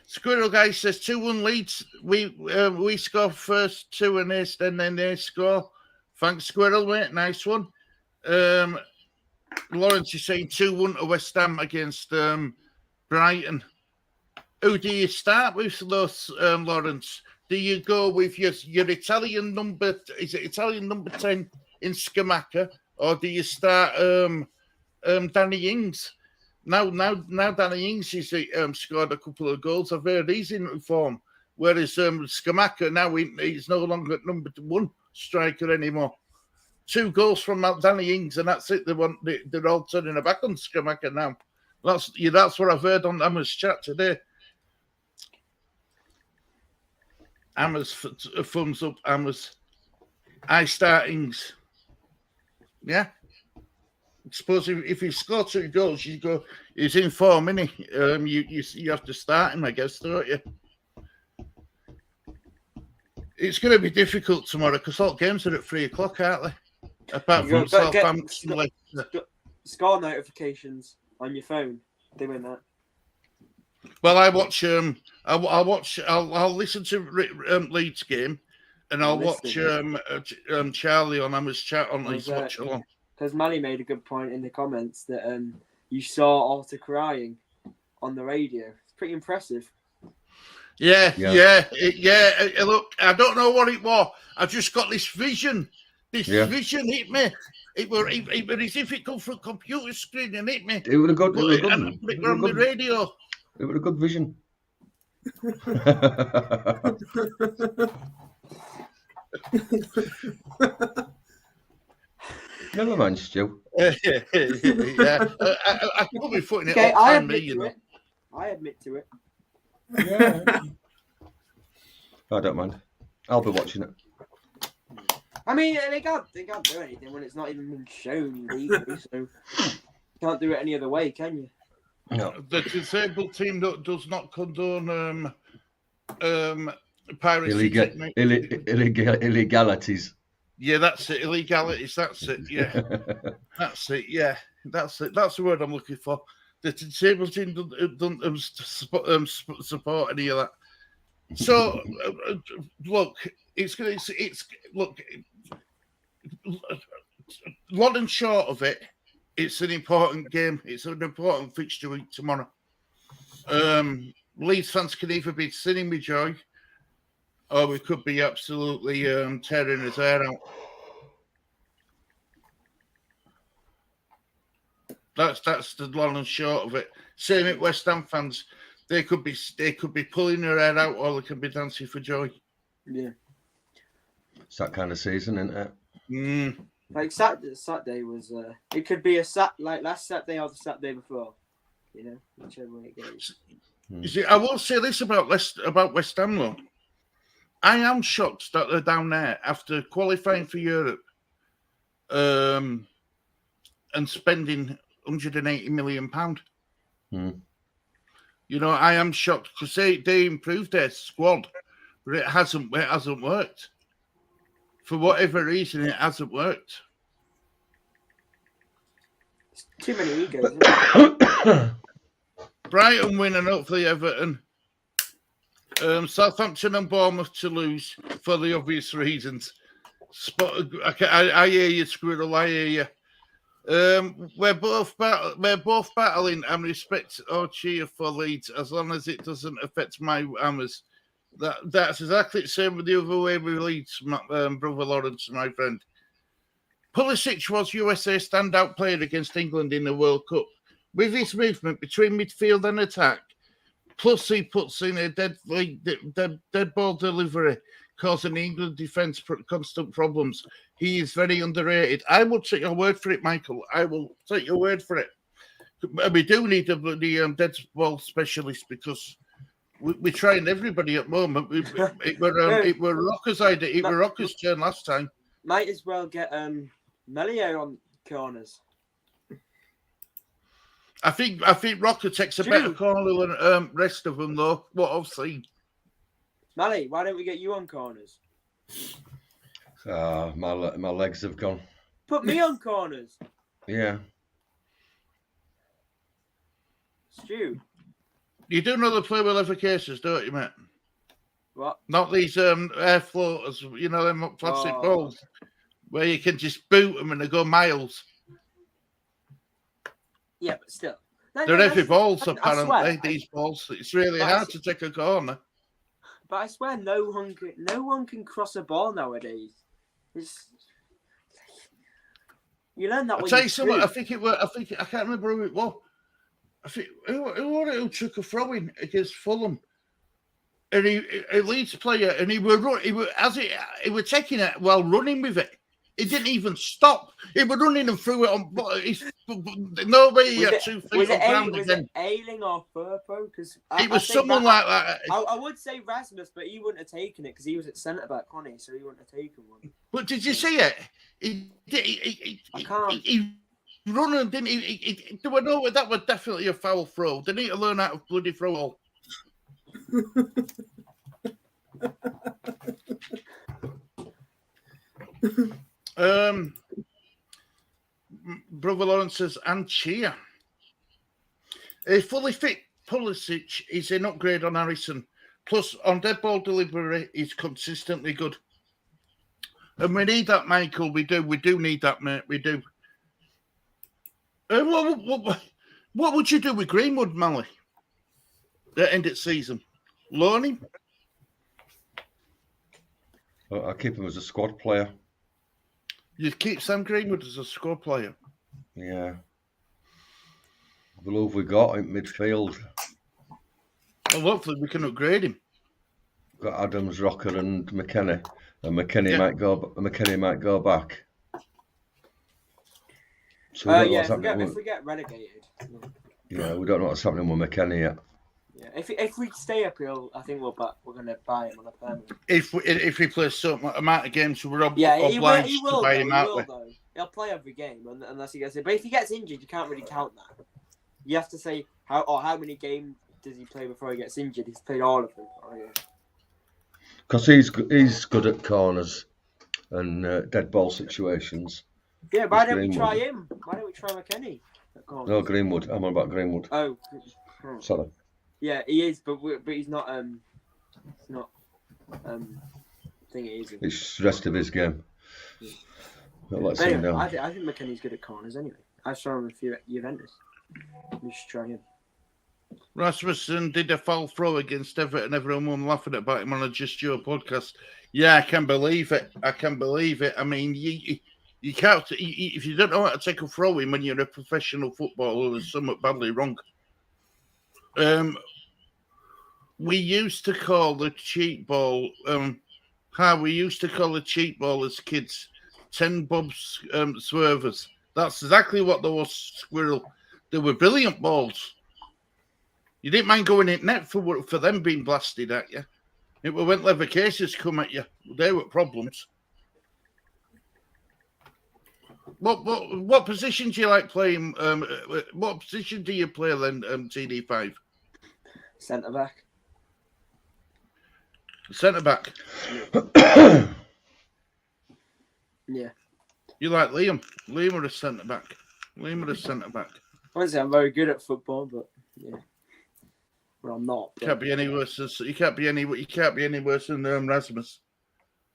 Squirrel Guy says 2-1 Leeds. We score first 2 and then they score. Thanks, Squirrel, mate. Nice one. Lawrence is saying 2-1 to West Ham against Brighton. Who do you start with, those, Lawrence? Do you go with your Italian number? Is it Italian number 10 in Scamacca, or do you start Danny Ings? Now Danny Ings has scored a couple of goals. I've heard he's in form, whereas Scamacca now he's no longer number 1 striker anymore. 2 goals from Danny Ings, and that's it. They're all turning their back on Scamacca now. That's what I've heard on Emma's chat today. Emma's thumbs up. Emma's I start Ings. Yeah. I suppose if he scored 2 goals, he's in form, isn't he? You have to start him, I guess, don't you? It's going to be difficult tomorrow because all games are at 3:00, aren't they? Apart from Southampton. Score notifications on your phone. Doing that. Well, I watch. I'll listen to Leeds game, and I'll watch Charlie on Emma's chat on his watch along. Because Manny made a good point in the comments that you saw Alta crying on the radio. It's pretty impressive. Yeah. Look, I don't know what it was. I just got this vision. Vision hit me. It were as if it come from a computer screen and hit me. It would have got on the radio. It would have good vision. Never mind, Stu. Yeah. I could be putting it I admit to it. Yeah. I don't mind. I'll be watching it. I mean, they can't do anything when it's not even been shown legally, so you can't do it any other way, can you? No. The disabled team does not condone piracy. Illegalities. Yeah, that's it. Illegalities. That's it. Yeah, that's it. Yeah, that's it. That's the word I'm looking for. The disabled team don't support any of that. So, look, look. Long and short of it, it's an important game. It's an important fixture week tomorrow. Leeds fans can either be singing with joy, or we could be absolutely tearing his hair out. That's the long and short of it. Same with West Ham fans. They could be pulling their hair out, or they could be dancing for joy. Yeah, it's that kind of season, isn't it? Like Saturday was. It could be like last Saturday or the Saturday before. You know, whichever way it goes. You see, I will say this about West Ham, though. I am shocked that they're down there after qualifying for Europe, and spending £180 million. You know, I am shocked because they improved their squad, but it hasn't worked. For whatever reason, it hasn't worked. It's too many egos. Isn't it? Brighton win and hopefully Everton. Southampton and Bournemouth to lose for the obvious reasons. I hear you, Squirrel. I hear you. We're both battling and respect or cheer for Leeds as long as it doesn't affect my hammers. That's exactly the same with the other way with Leeds, brother Lawrence, my friend. Pulisic was USA standout player against England in the World Cup. With his movement between midfield and attack, plus he puts in a dead ball delivery, causing the England defence constant problems. He is very underrated. I will take your word for it, Michael. I will take your word for it. We do need the dead ball specialist because we're trying everybody at the moment. It were Rocker's idea. It were Rocker's turn last time. Might as well get Melio on corners. I think Rocker takes a better corner than rest of them, though. What I've seen. Mally, why don't we get you on corners? My legs have gone. Put me on corners. Yeah. Stu. You do know they play with leather cases, don't you, mate? What? Not these air floaters, you know, them plastic Oh. balls where you can just boot them and they go miles. Yeah, but still. They're heavy balls, I apparently, swear, these balls. It's really But hard to take a corner. But I swear, no one can cross a ball nowadays. You learn that I'll when tell you you something. screw. I can't remember who it was. I think who was it who took a throw in against Fulham, and he a Leeds player, and he was taking it while running with it. He didn't even stop. He was running and threw it on. No way he had 2 feet on ground again. Was it Ailing or Furpo? Because It was someone like that. I would say Rasmus, but he wouldn't have taken it because he was at centre back, wasn't he? So he wouldn't have taken one. But did you see it? I can't. He running, didn't he? That was definitely a foul throw. They need to learn how to bloody throw all. Brother Lawrence says, and cheer. A fully fit Pulisic is an upgrade on Harrison. Plus, on dead ball delivery, he's consistently good. And we need that, Michael. We do need that, mate. We do. What would you do with Greenwood, Mally? At end of season? Loan him? I keep him as a squad player. You'd keep Sam Greenwood as a squad player? Yeah. Who have we got in midfield? Well, hopefully we can upgrade him. Got Adams, Rocker, and McKennie. And McKennie might go back. So if we get relegated. Yeah, we don't know what's happening with McKennie yet. Yeah, if we stay up here, I think we're going to buy him on a permanent. If we play some amount of games, we're obliged he will, to buy him out. He'll play every game unless he gets it. But if he gets injured, you can't really count that. You have to say how many games does he play before he gets injured? He's played all of them. Oh, yeah. Because he's good at corners and dead ball situations. Yeah, why don't we try him? Why don't we try McKennie? No, Greenwood. I'm on about Greenwood. Oh, sorry. Yeah, he is, but he's not. It's not. I think it is. It's the rest of his game. Let's see him I think McKennie's good at corners anyway. I saw him with Juventus. We should try him. Rasmussen did a foul throw against Everton. Everyone was laughing about him on a Just Your podcast. Yeah, I can believe it. I mean, you can't. If you don't know how to take a throw in when you're a professional footballer, there's something badly wrong. We used to call the cheat ball. We used to call the cheat ball as kids 10 bob swervers. That's exactly what they were, Squirrel. They were brilliant balls. You didn't mind going in net for them being blasted at you. It was when leather cases come at you. They were problems. What position do you like playing? What position do you play then, TD5? Centre back. Centre back. Yeah. You like Liam? Liam or a centre back? I wouldn't say I'm very good at football, but yeah. Well, I'm not. You can't be any worse. You can't be any worse than Rasmus.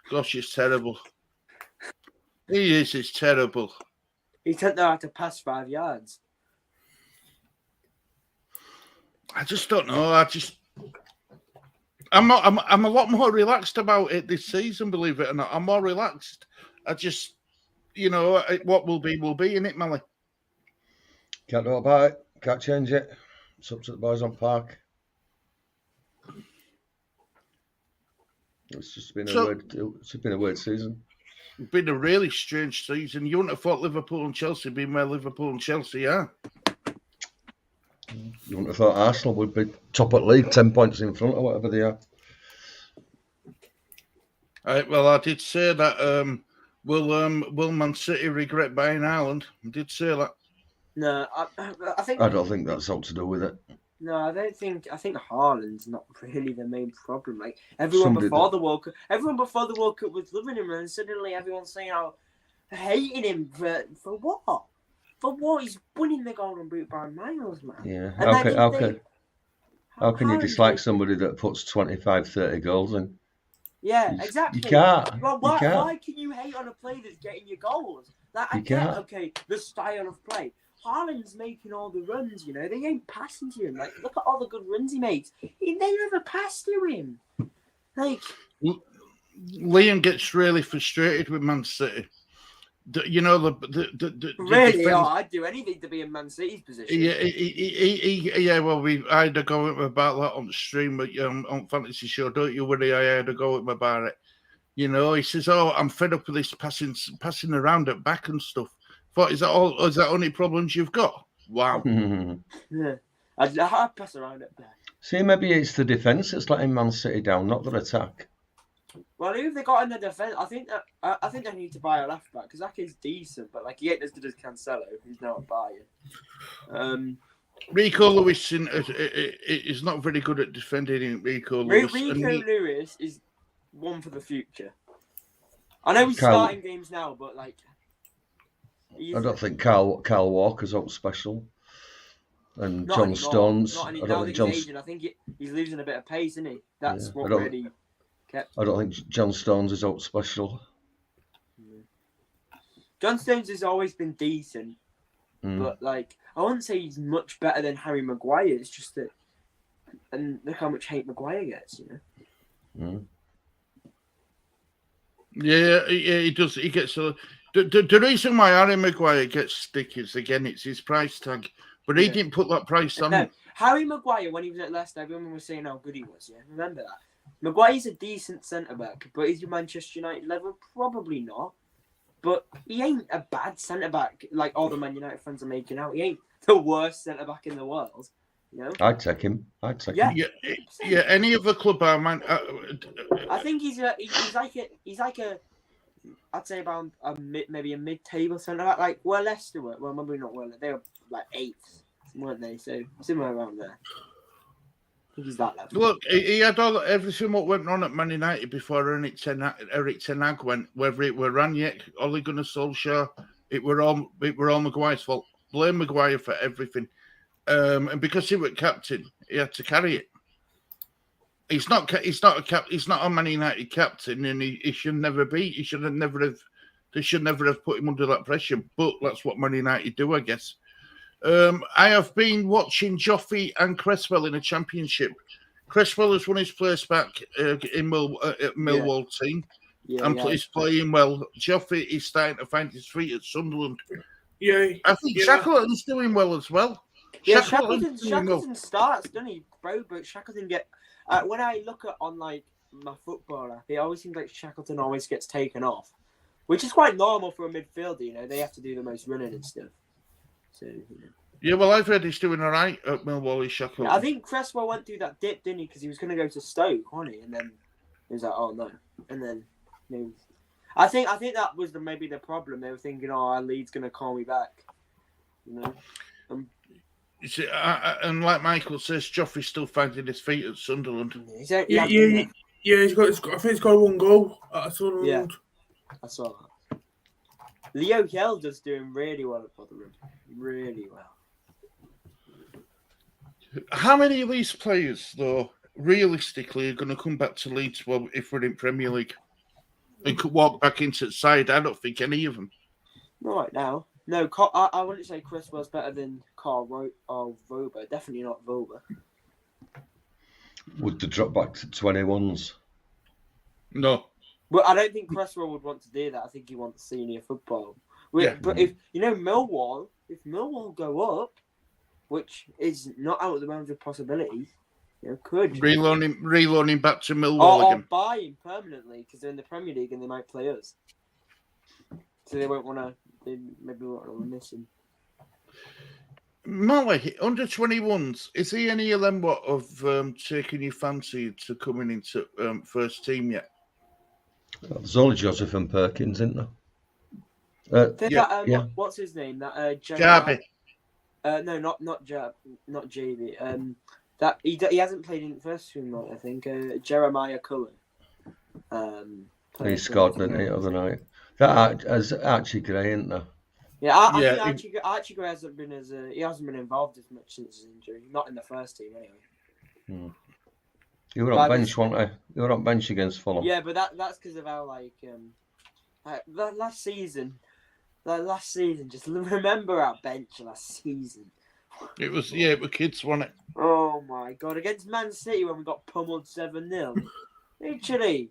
Gosh, it's terrible. He is. It's terrible. He didn't know how to pass 5 yards. I just don't know. I'm a lot more relaxed about it this season. Believe it or not, I'm more relaxed. I just, what will be, innit, Mally? Can't do about it. Can't change it. It's up to the boys on park. It's just been a weird season. It's been a really strange season. You wouldn't have thought Liverpool and Chelsea being where Liverpool and Chelsea are. You wouldn't have thought Arsenal would be top at league, 10 points in front or whatever they are. Well, I did say that. Will Man City regret buying Haaland? I did say that. No, I don't think that's all to do with it. No, I don't think. I think Haaland's not really the main problem. Like everyone before the World Cup was loving him, and suddenly everyone's saying, "Oh, hating him for what? For what? He's winning the Golden Boot by miles, man." Yeah. And How can you Haaland's dislike making- somebody that puts 25, 30 goals in? Yeah, You exactly. can't. Well, You can't. why can you hate on a player that's getting your goals? Like, I You get, can't. okay, the style of play. Haaland's making all the runs, you know. They ain't passing to him. Like, look at all the good runs he makes. They never pass to him. Like, Liam gets really frustrated with Man City. You know the really, defense. I'd do anything to be in Man City's position. Yeah, well, I had a go at him about that on the stream on Fantasy Show, don't you, Woody? I had a go at him about it. You know, he says, "Oh, I'm fed up with this passing around at back and stuff." Thought, is that all? Is that only problems you've got? Wow. Yeah, I'd pass around it back. See, maybe it's the defence that's letting Man City down, not their attack. Well, who have they got in the defence? I think they need to buy a left back because that kid's decent, but like he ain't as good as Cancelo, who's now at Bayern. Rico Lewis is not very good at defending. Rico Lewis. Lewis is one for the future. I know he's Kyle- starting games now, but like, I don't think Kyle Walker's out special. And not John anymore. Stones. Not I now don't that think he's aging, I think he's losing a bit of pace, isn't he? That's Yeah, what I don't- really kept. I don't think John Stones is out special. John Stones has always been decent, but like I wouldn't say he's much better than Harry Maguire. It's just that, and look how much hate Maguire gets, you know. Yeah, he does. He gets a. The reason why Harry Maguire gets stick is again it's his price tag, but he didn't put that price on No, him. Harry Maguire when he was at Leicester, everyone was saying how good he was. Yeah, remember that. Maguire's a decent centre back, but is he Manchester United level? Probably not. But he ain't a bad centre back like all the Man United fans are making out. He ain't the worst centre back in the world. You know? I'd take him. I'd take Yeah. him. Yeah. Any other club, I think he's like a I'd say about maybe a mid-table centre back, like where Leicester were. Well, maybe not where they were like 8th, weren't they? So somewhere around there. I think he's that level. Look, he had everything what went on at Man United before Eric Ten Hag went. Whether it were Ranić, Ole Gunnar Solskjaer, it were all Maguire's fault. Blame Maguire for everything, and because he was captain, he had to carry it. He's not a Man United captain, and he should never be. He should have never have. They should never have put him under that pressure. But that's what Man United do, I guess. I have been watching Joffrey and Cresswell in a championship. Cresswell has won his place back in Millwall team, and he's playing well. Joffrey is starting to find his feet at Sunderland. Yeah, I think Shackleton's doing well as well. Yeah, Shackleton's doing well. Shackleton starts, doesn't he, bro? But Shackleton when I look at on like my football app, it always seems like Shackleton always gets taken off, which is quite normal for a midfielder. You know, they have to do the most running and stuff. So, Yeah, well, I've heard he's doing all right at Millwall. Shackleton. I think Cresswell went through that dip, didn't he? Because he was going to go to Stoke, wasn't he? And then he was like, "Oh no!" And then, I think that was maybe the problem. They were thinking, "Oh, our lead's going to call me back," you know. You see, and like Michael says, Joffrey's still finding his feet at Sunderland. he's got. I think he's got 1 goal at Sunderland. Yeah, I saw that. Leo Yelder's doing really well at Rotherham. Really well. How many of these players, though, realistically, are going to come back to Leeds if we're in Premier League and could walk back into the side? I don't think any of them. Not right now. No, I wouldn't say Cresswell's better than Carl or Voba. Definitely not Voba. Would they drop back to 21s? No. But I don't think Cresswell would want to do that. I think he wants senior football. But if Millwall go up, which is not out of the bounds of possibility, could reloan him back to Millwall again, or buy him permanently because they're in the Premier League and they might play us. So they won't want to. They maybe won't miss him. Molly, under 21s, is he any of them of taking your fancy to coming into first team yet? There's only Joseph and Perkins, isn't there? What's his name? That Jarby. No, not JB. That he hasn't played in the first team, I think. Jeremiah Cullen. He scored the other night. That is Archie Gray, isn't there? Yeah, I think Archie Gray hasn't been involved as much since his injury. Not in the first team, anyway. You were on bench, weren't you? You were on bench against Fulham. Yeah, but that's because of how that last season. Just remember our bench last season. It was kids, wasn't it? Oh my god! Against Man City when we got pummeled 7-0. Literally,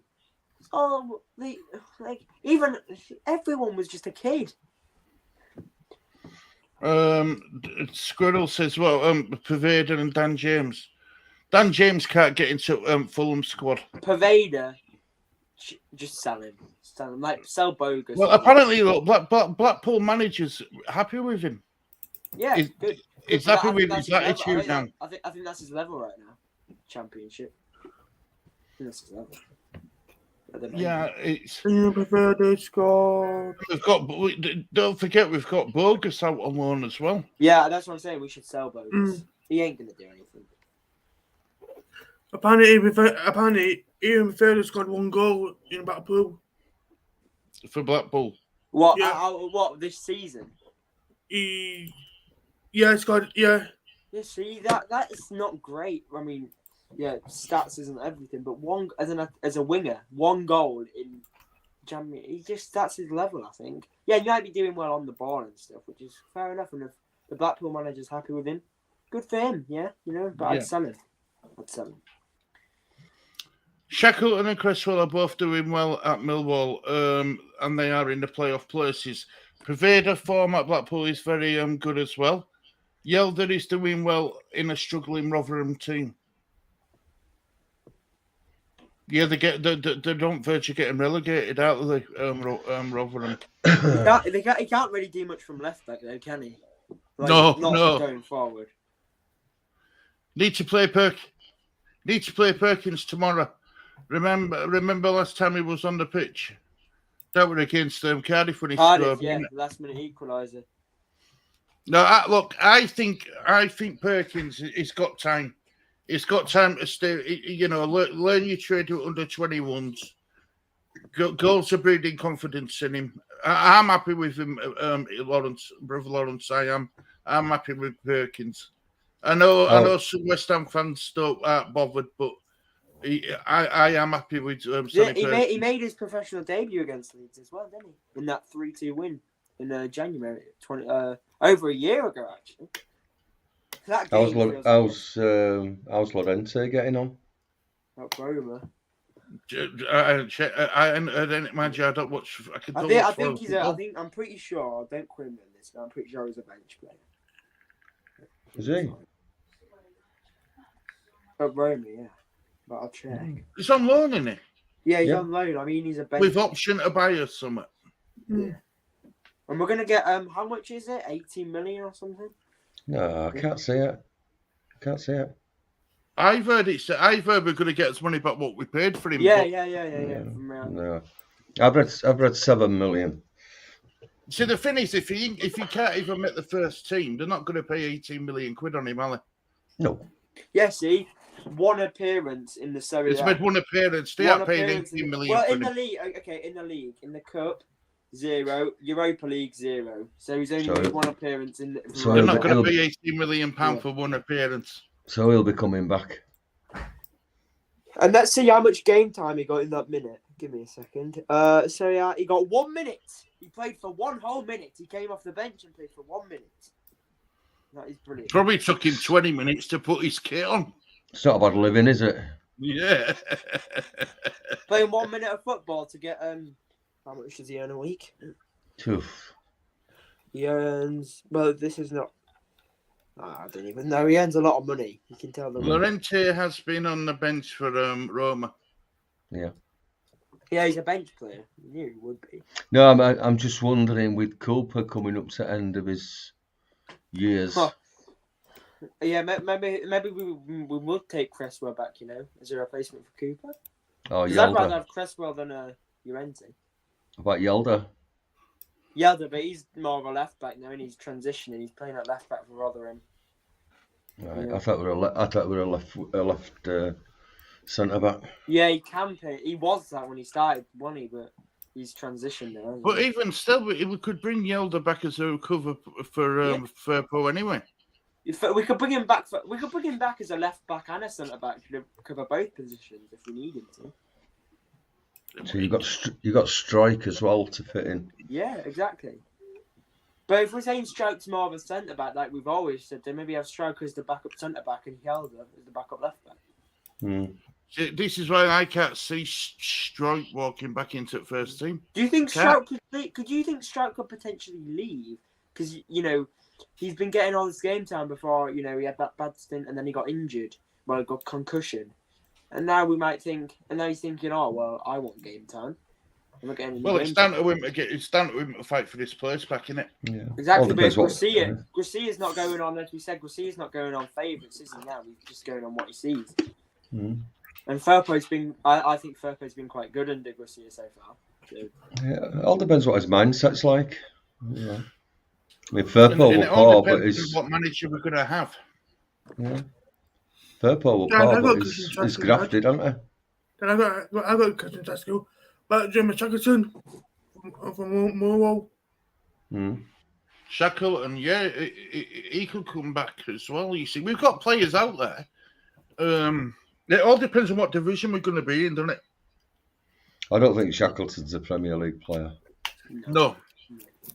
even everyone was just a kid. Squirrel says, well, Pervader and Dan James. Dan James can't get into Fulham squad. Pervader, just sell him. Like sell Bogus. Well, apparently, look, Blackpool manager's happy with him. Yeah, good. He's happy with his attitude now. I think that's his level right now. Championship. I think that's his level. Yeah, it's. Pervader scored. Don't forget, we've got Bogus out on loan as well. Yeah, that's what I'm saying. We should sell Bogus. He ain't gonna do anything. Apparently, even Pervader scored 1 goal in Blackpool. For Blackpool. What? Yeah. What this season? He scored. Yeah. Yeah. See that is not great. I mean, yeah, stats isn't everything, but as a winger, 1 goal in January. That's his level, I think. Yeah, he might be doing well on the ball and stuff, which is fair enough. And if the Blackpool manager's happy with him, good for him. Yeah, but I'd sell him. Shackleton and Cresswell are both doing well at Millwall, and they are in the playoff places. Pervader form at Blackpool is very good as well. Yelder is doing well in a struggling Rotherham team. Yeah, they don't verge of getting relegated out of the Rotherham. He can't really do much from left back though, can he? No. Going forward. Need to play Perkins tomorrow. Remember last time he was on the pitch? That was against Cardiff when he scored. Yeah, last minute equaliser. No, I think Perkins has got time. He's got time to stay. Learn your trade with under 21s. Goals are breeding confidence in him. I'm happy with him, brother Lawrence. I am. I'm happy with Perkins. I know some West Ham fans aren't bothered, but I am happy with he made his professional debut against Leeds as well, didn't he? In that 3-2 win in January, over a year ago actually. How's Lorente getting on? Not Roma. I haven't heard any. Mind you, I don't watch. I'm pretty sure. Don't quote me on this, but I'm pretty sure he's a bench player. Is he? At Roma, yeah. But I'll check. He's on loan, isn't he? Yeah, he's on loan. I mean, he's a bench. With option to buy us something. Yeah. And we're gonna get how much is it? 18 million or something? No, I can't see it. I've heard we're going to get us money back what we paid for him. Yeah. No, I've read 7 million. See, the thing is, if he can't even make the first team, they're not going to pay 18 million quid on him, are they? No. Yeah, see, 1 appearance in the Serie A. He's made 1 appearance. They aren't paying 18 million. Well, in the league, in the cup. 0, Europa League 0. So he's only made 1 appearance in. So they're not going to pay 18 million pound for 1 appearance. So he'll be coming back. And let's see how much game time he got in that minute. Give me a second. So yeah, he got 1 minute. He played for 1 whole minute. He came off the bench and played for 1 minute. That is brilliant. Probably took him 20 minutes to put his kit on. It's not a bad living, is it? Yeah. Playing 1 minute of football to get how much does he earn a week? Oof. He earns. Well, this is not. I don't even know. He earns a lot of money. You can tell them. Lorente has been on the bench for Roma. Yeah. Yeah, he's a bench player. You knew he would be. No, I'm just wondering with Cooper coming up to the end of his years. Huh. Yeah, maybe we would take Cresswell back. As a replacement for Cooper. Oh, Because I'd rather have Cresswell than Llorente. About Yelder? Yelder, but he's more of a left back now, and he's transitioning. He's playing at left back for Rotherham. Right, yeah. I thought we were a left centre back. Yeah, he can play. He was that when he started, wasn't he? But he's transitioned now. But even still, we could bring Yelder back as a cover for Firpo anyway. If we could bring him back. We could bring him back as a left back and a centre back to cover both positions if we needed to. So you got strike as well to fit in. Yeah, exactly. But if we're saying Stroke's more of a centre back, like we've always said, then maybe have Stroke as the backup centre back and Helder as the backup left back. This is why I can't see Stroke walking back into the first team. Do you think Stroke could you think Stroke could potentially leave? Because he's been getting all this game time before. He had that bad stint and then he got injured. Well, he got concussion, and now we might think. And now he's thinking, oh well, I want game time. It's down to him to get. It's down to him to fight for this place back, isn't it? Yeah, exactly. But Garcia's not going on. As we said, Garcia's not going on favourites, is he? Now he's just going on what he sees. And Firpo's been. I think Firpo's been quite good under Garcia so far. So. Yeah, it all depends what his mindset's like. Yeah. I mean, Firpo will pour, but what manager we're going to have. Yeah. Firpo will pour, but he's grafted, hasn't he? Then I got a question to ask you. But Jimmy Shackleton from Morwell. Shackleton, yeah, he could come back as well. You see, we've got players out there. It all depends on what division we're going to be in, doesn't it? I don't think Shackleton's a Premier League player. No.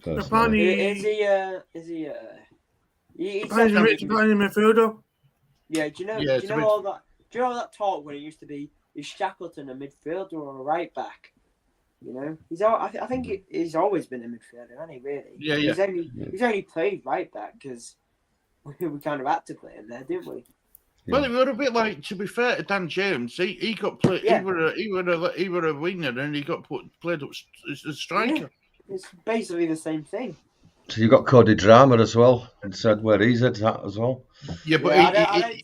Is he? He's definitely midfielder. Yeah. Do you know all that? Do you know all that talk when it used to be? Is Shackleton a midfielder or a right back? I think he's always been a midfielder, hasn't he? Really? Yeah. He's only played right back because we kind of had to play him there, didn't we? Well, it were a bit like, to be fair to Dan James, he got played. Yeah. He were a winger and he got played up as a striker. Yeah. It's basically the same thing. So you got Cody Drama as well, and said where he's at as well. Yeah, but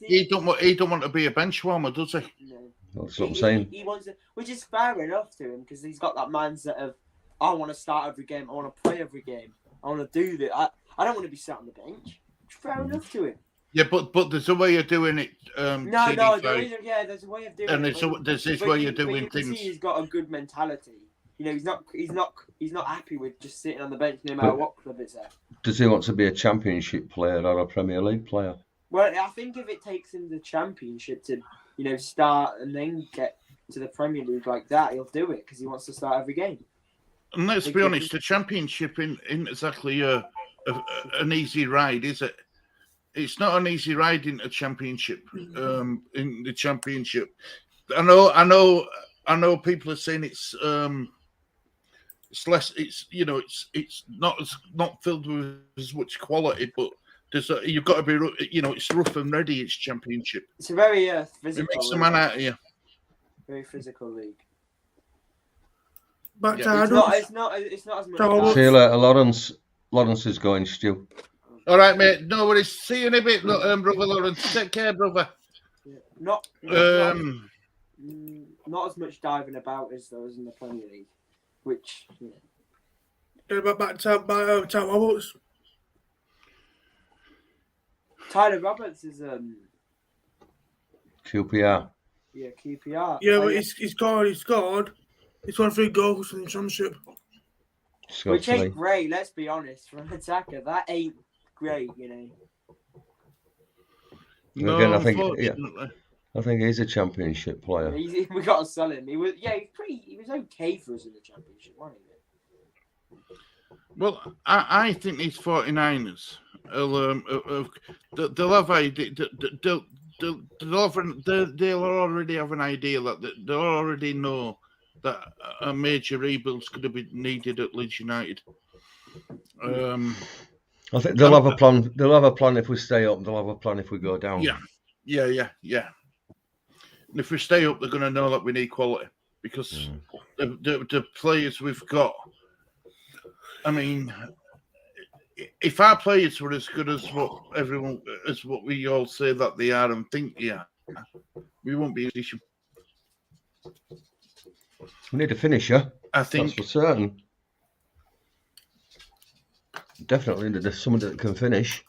he don't want to be a bench warmer, does he? No. That's what I'm saying. He wants to, which is fair enough to him because he's got that mindset of I want to start every game, I want to play every game, I want to do that. I don't want to be sat on the bench. It's fair enough to him. Yeah, but there's a way of doing it. There's a way of doing it. And there's this way of doing things. He's got a good mentality. He's not happy with just sitting on the bench no matter what club it's at. Does he want to be a Championship player or a Premier League player? Well, I think if it takes him the Championship to, start and then get to the Premier League like that, he'll do it because he wants to start every game. And let's be honest, the Championship isn't exactly an easy ride, is it? It's not an easy ride in a Championship. In the Championship, I know. People are saying it's less. It's not filled with as much quality, but you've got to be. It's rough and ready. It's Championship. It's a very physical. It makes a man out of you. Very physical league. But it's not as much. See you later, Lawrence. Lawrence is going, Stu. All right, mate. No worries. See you in a bit, brother Lawrence. Take care, brother. Yeah. Not as much diving about as there is in the Premier League, which. Yeah. Back to Roberts. Tyler Roberts is QPR. Yeah, QPR. Yeah, but he scored. He's won 3 goals in the Championship. Which ain't great, let's be honest. For an attacker, that ain't great, No, again, I think he's a Championship player. We got to sell him. He was okay for us in the Championship, wasn't he? Well, I think these 49ers they'll already have an idea that they'll already know that a major rebuild's going to be needed at Leeds United. I think they'll have a plan. They'll have a plan if we stay up. They'll have a plan if we go down. Yeah. And if we stay up, they're going to know that we need quality because the players we've got. I mean, if our players were as good as what we all say that they are and think they are, we won't be in a position. We need a finisher. I think that's for certain. Definitely need someone that can finish.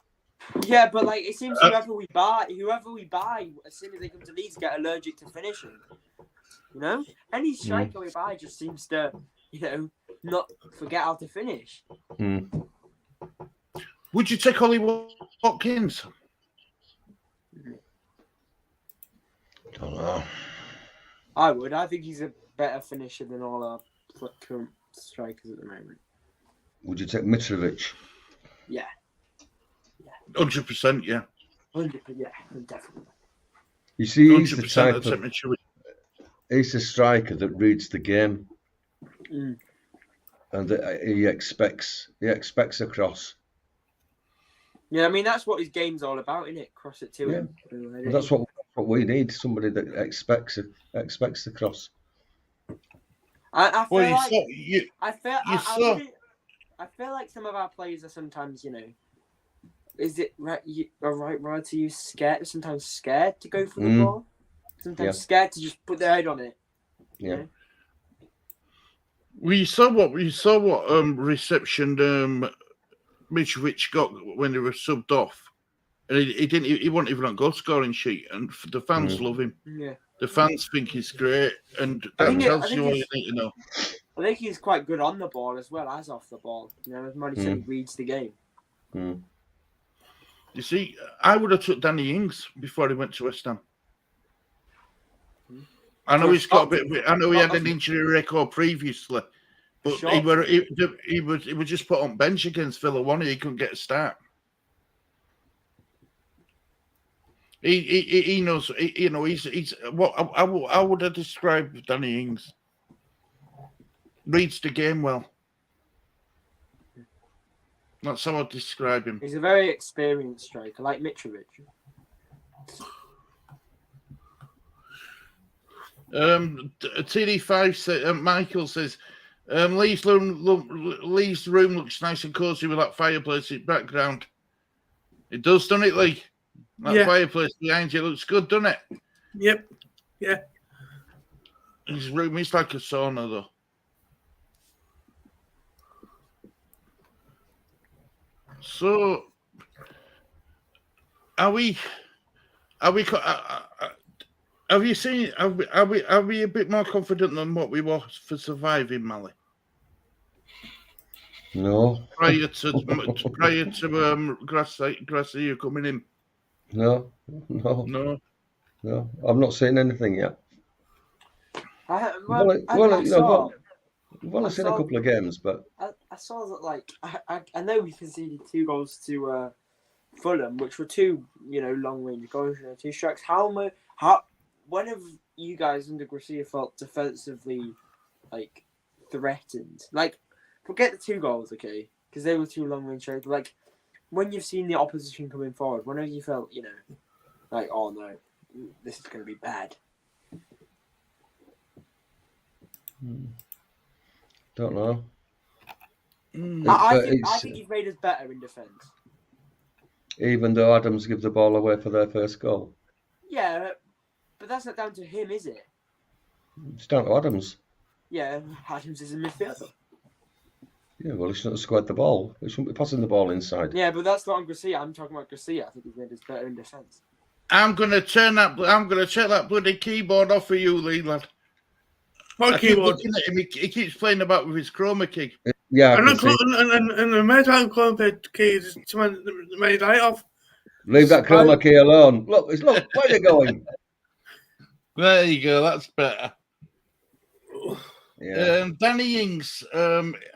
Yeah, but it seems whoever we buy, as soon as they come to Leeds, get allergic to finishing. Any striker we buy just seems to, not forget how to finish. Would you take Ollie Watkins? Don't know. I would. I think he's a better finisher than all our current strikers at the moment. Would you take Mitrovic? Yeah. 100%, yeah. 100%, yeah, definitely. You see, he's the 100% type I'd of take Mitrovic. he's a striker that reads the game Mm. and that he expects a cross. Yeah, I mean that's what his game's all about, isn't it? Cross it to him. And that's what we need. Somebody that expects the cross. I feel Well, like you saw. I feel like some of our players are sometimes, is it right to use scared? Sometimes scared to go for the ball. Sometimes scared to just put their head on it. Yeah. know? We saw what reception Mitrovic got when he was subbed off, and he wasn't even on goal scoring sheet, and the fans love him. Yeah. The fans think he's great, and I that think tells you all you need to know. I think he's quite good on the ball as well as off the ball. As Monty said, he reads the game. You see, I would have took Danny Ings before he went to West Ham. I know he's got a bit. I know he had an injury record previously, but he was just put on bench against Villa one. He couldn't get a start. He knows. He's what I would have described Danny Ings. Reads the game well. That's how I'd describe him. He's a very experienced striker, like Mitrovic. TD5 said, Michael says, Lee's room looks nice and cosy with that fireplace in the background. It does, doesn't it, Lee? That fireplace behind you looks good, doesn't it? Yep. Yeah. His room is like a sauna, though. So, have you seen? Are we a bit more confident than what we were for surviving Mali? No. Prior to Gracia coming in. No. I've not seen anything yet. I've only seen a couple of games, but I saw that. I know we conceded 2 goals to Fulham, which were 2 long range goals, 2 strikes. When have you guys under Gracia felt defensively threatened? Forget the 2 goals, okay, because they were 2 long range strikes. When you've seen the opposition coming forward, when have you felt oh no, this is going to be bad? don't know. I think you've made us better in defence. Even though Adams give the ball away for their first goal. Yeah, but that's not down to him, is it? It's down to Adams. Yeah, Adams is a midfielder. Yeah, well, he shouldn't have squared the ball. He shouldn't be passing the ball inside. Yeah, but that's not on Gracia. I'm talking about Gracia. I think he's made us better in defence. I'm gonna check that bloody keyboard off for you, Lee, lad. What keyboard? Keep looking at him. He keeps playing about with his chroma key. Yeah, And the main chroma key is made light off. Leave that chroma key alone. Look, where are you going? There you go. That's better. Yeah. Danny Ings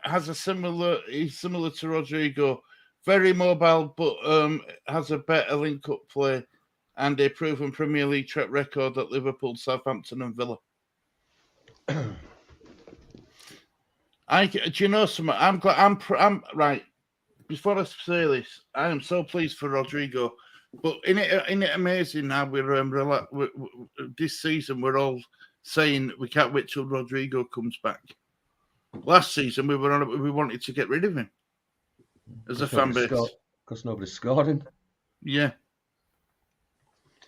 has he's similar to Rodrigo, very mobile, but has a better link-up play and a proven Premier League track record at Liverpool, Southampton, and Villa. Do you know something? I'm right. Before I say this, I am so pleased for Rodrigo. But isn't it amazing how we're this season we're all saying we can't wait till Rodrigo comes back. Last season we wanted to get rid of him as a fan base because nobody scored him. Yeah,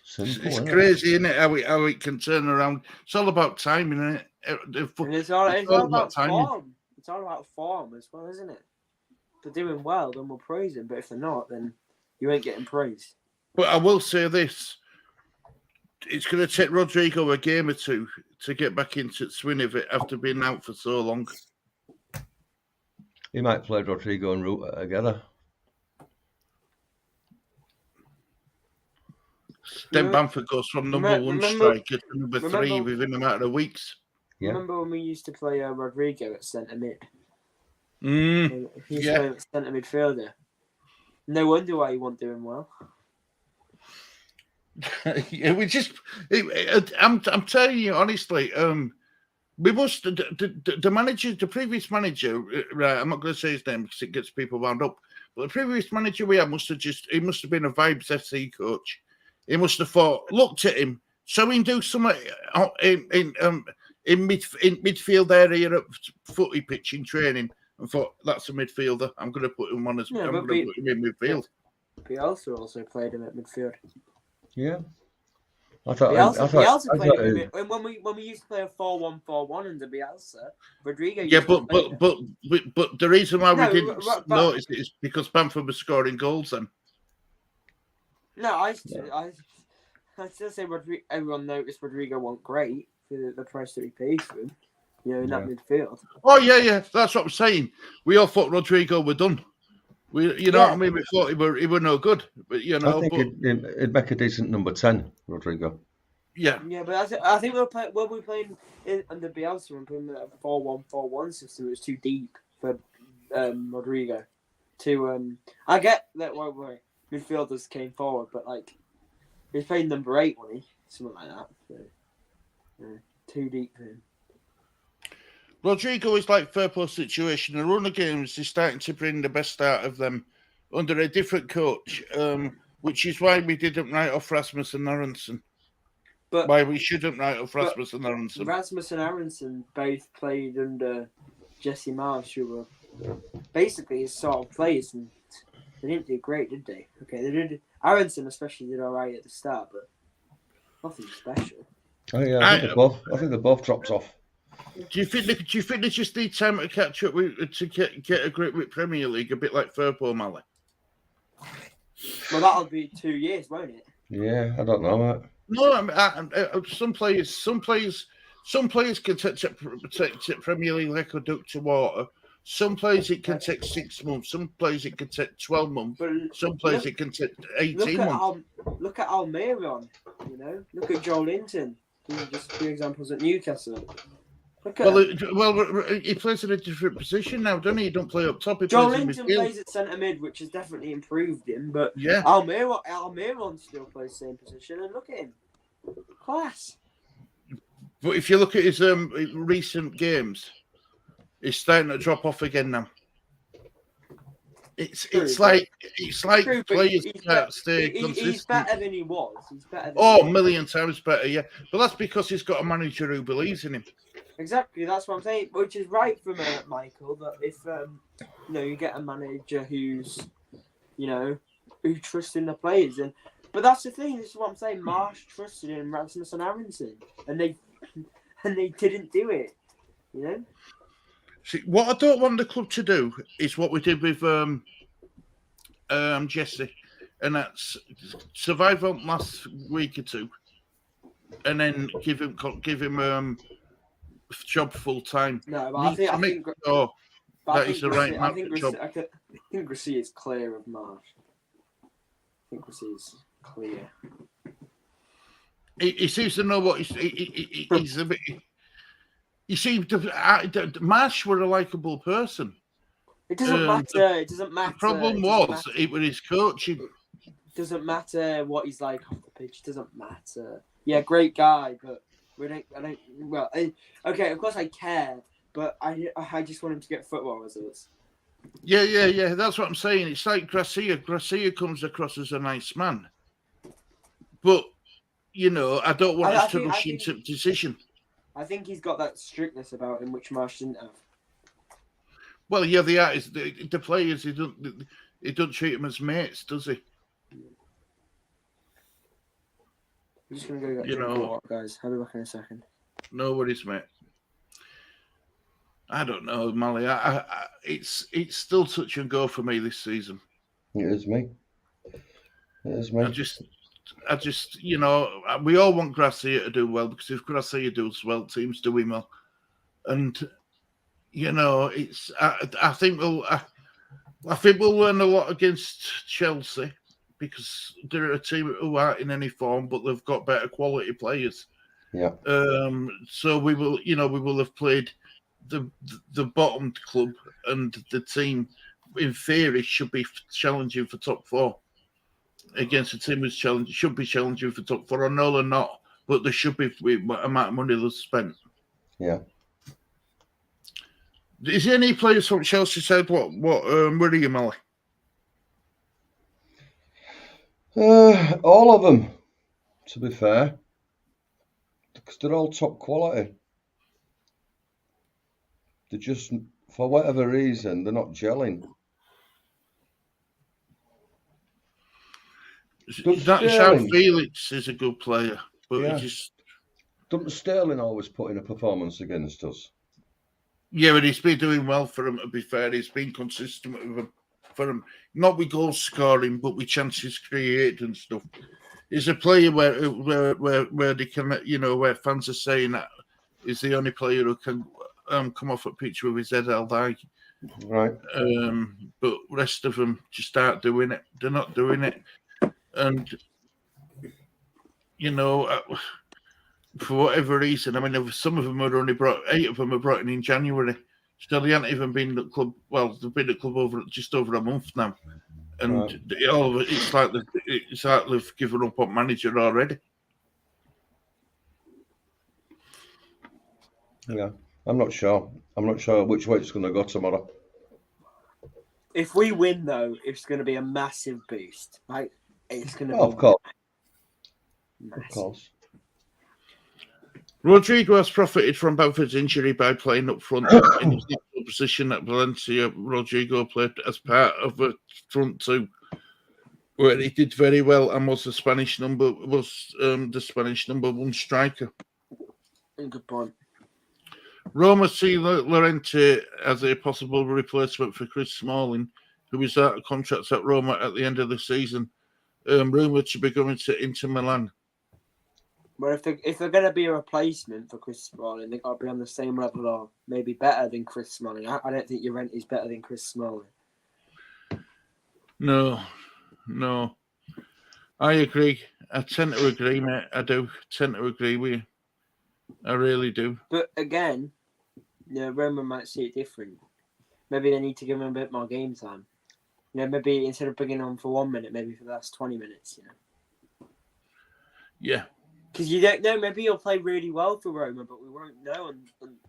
Simple, it's crazy, isn't it? How it can turn around. It's all about timing, isn't it? And it's all about form. It's all about form as well, isn't it? If they're doing well, then we'll praise them. But if they're not, then you ain't getting praised. But I will say this. It's going to take Rodrigo a game or 2 to get back into the swing of it after being out for so long. He might play Rodrigo and Ruta together. Then Remember- Bamford goes from number one remember- striker to number remember- 3 within a matter of weeks. Yeah. Remember when we used to play Rodrigo at centre mid? Mm. He used to play at centre midfielder. No wonder why he wasn't doing well. Yeah, we just. I'm telling you honestly. We must. The manager, the previous manager, right? I'm not going to say his name because it gets people wound up. But the previous manager we had must have been a Vibes FC coach. He must have looked at him, saw him do something in midfield area at footy pitch in training, and thought that's a midfielder. I'm going to put him on as. Yeah, I'm but going to put him in midfield. Bielsa also played him at midfield. Yeah. I thought Bielsa played him when we used to play a 4-1-4-1 under Bielsa. Rodrigo. Yeah, but the reason why we didn't but- notice it is because Bamford was scoring goals then. No, I still say everyone noticed Rodrigo wasn't great for the price that he paid for him. You know, in that midfield. Oh yeah, that's what I'm saying. We all thought Rodrigo were done. You know what I mean? We thought he were no good, but you know. I think it'd make a decent number 10, Rodrigo. Yeah, but I think when we played under Bielsa and playing a 4-1-4-1 system, it was too deep for Rodrigo. I get that why midfielders came forward, but like he played number 8, wasn't he? Something like that. So, too deep for him. Rodrigo is like fair play situation. The run of games is starting to bring the best out of them under a different coach, which is why we didn't write off Rasmus and Aronson. But why we shouldn't write off Rasmus and Aronson. Rasmus and Aronson both played under Jesse Marsh, who were basically his sort of players, and they didn't do great, did they? Okay, they did. Aronson especially did all right at the start, but nothing special. Oh yeah, I think they both dropped off. Do you think they just need time to catch up to get a grip with Premier League, a bit like Firpo Mali? Well, that'll be 2 years, won't it? Yeah, I don't know, mate. No, some players can take Premier League like a duck to water. Some players it can take 6 months. Some players it can take 12 months. But Some players it can take 18 months. Look at Almiron, you know. Look at Joe Linton. These are just 2 examples at Newcastle. Well, he plays in a different position now, doesn't he? He don't play up top. Joe Linton plays at centre mid, which has definitely improved him. But yeah, Almiron still plays the same position, and look at him, class. But if you look at his recent games, he's starting to drop off again now. It's like players can't stay consistent. He's better than he was. He's better. A million times better, yeah. But that's because he's got a manager who believes in him. Exactly, that's what I'm saying. Which is right from Michael. That if you get a manager who's, who trusts in the players, but that's the thing. This is what I'm saying. Marsh trusted in Rasmus and Aronson, and they didn't do it. You know. See, what I don't want the club to do is what we did with Jesse, and that's survive on last week or two, and then give him job full time. No, but I think that is the right man. I think Gracia is clear of Marsh. I think Gracia is clear. He seems to know what he's a bit. You see, Marsh were a likable person. It doesn't matter. It doesn't matter. The problem was it was his coaching. It doesn't matter what he's like off the pitch. It doesn't matter. Yeah, great guy, but okay, of course I care, but I just want him to get football results. Yeah. That's what I'm saying. It's like Gracia. Gracia comes across as a nice man, but I don't want us to rush into decision. I think he's got that strictness about him, which Marsh didn't have. Well, yeah, the players. He don't treat them as mates, does he? I'm just gonna go get water, guys. I'll be back in a second. No worries, mate. I don't know, Mally. It's still touch and go for me this season. It is me. I just, we all want Gracia to do well, because if Gracia does well, teams do him well. And, I think we'll learn a lot against Chelsea, because they're a team who aren't in any form, but they've got better quality players. Yeah. So we will have played the bottomed club, and the team, in theory, should be challenging for top 4 against a team who's should be challenging for top 4. I know they're not, but there should be the amount of money they've spent. Yeah. Is there any players from Chelsea said what worry you, Molly? All of them, to be fair, because they're all top quality. They're just, for whatever reason, they're not gelling. That João Felix is a good player, but Yeah. he just. Doesn't Sterling always put in a performance against us? Yeah, but he's been doing well for him, to be fair. He's been consistent with him, for him. Not with goal scoring, but with chances created and stuff. He's a player where they can, where fans are saying that he's the only player who can come off a pitch with his head held high. Right. But the rest of them just aren't doing it. They're not doing it. And, for whatever reason, I mean, some of them were only 8 of them were brought in January. So they haven't even been at the club. Well, they've been at the club just over a month now. And all of it, it's like they've given up on manager already. Yeah, I'm not sure. I'm not sure which way it's going to go tomorrow. If we win, though, it's going to be a massive boost. Like, it's going to be Of course. massive. Of course. Rodrigo has profited from Bamford's injury by playing up front in his natural position at Valencia. Rodrigo played as part of a front two, where he did very well and was the Spanish number 1 striker. Good point. Roma see Llorente as a possible replacement for Chris Smalling, who is out of contract at Roma at the end of the season. Rumoured to be going to Inter Milan. Well, if they're going to be a replacement for Chris Smalling, they've got to be on the same level or maybe better than Chris Smalling. I don't think Llorente is better than Chris Smalling. No. I agree. I tend to agree, mate. I do tend to agree with you. I really do. But again, Roma might see it different. Maybe they need to give him a bit more game time. Maybe instead of bringing him on for 1 minute, maybe for the last 20 minutes, Yeah. Because you don't know, maybe he'll play really well for Roma, but we won't know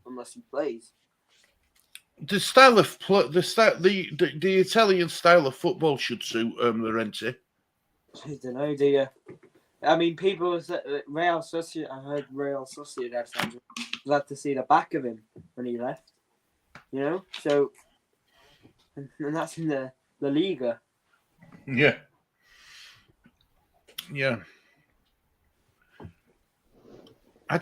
unless he plays. The style of the Italian style of football should suit Llorente. I don't know, do you? I mean, people said Real Sociedad. I heard Real Sociedad fans glad to see the back of him when he left. So and that's in the La Liga. Yeah. I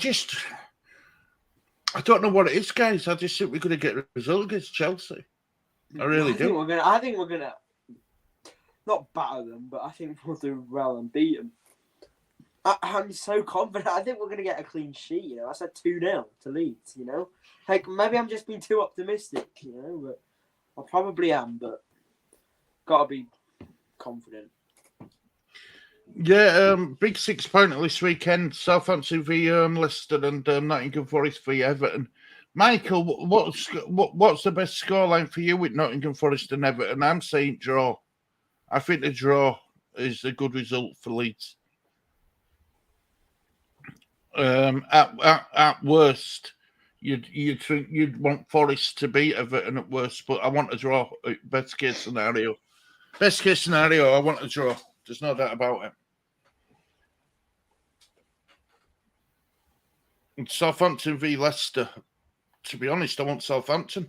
don't know what it is, guys. I just think we're going to get a result against Chelsea. I really do. I think we're gonna not batter them, but I think we'll do well and beat them. I'm so confident. I think we're going to get a clean sheet. I said 2-0 to Leeds. Like maybe I'm just being too optimistic. But I probably am. But gotta be confident. Yeah, big 6 pointer this weekend. Southampton v Leicester and Nottingham Forest v Everton. Michael, what's the best scoreline for you with Nottingham Forest and Everton? I'm saying draw. I think the draw is a good result for Leeds. At worst, you'd want Forest to beat Everton at worst, but I want a draw. Best case scenario, I want a draw. There's no doubt about it. And Southampton v Leicester. To be honest, I want Southampton.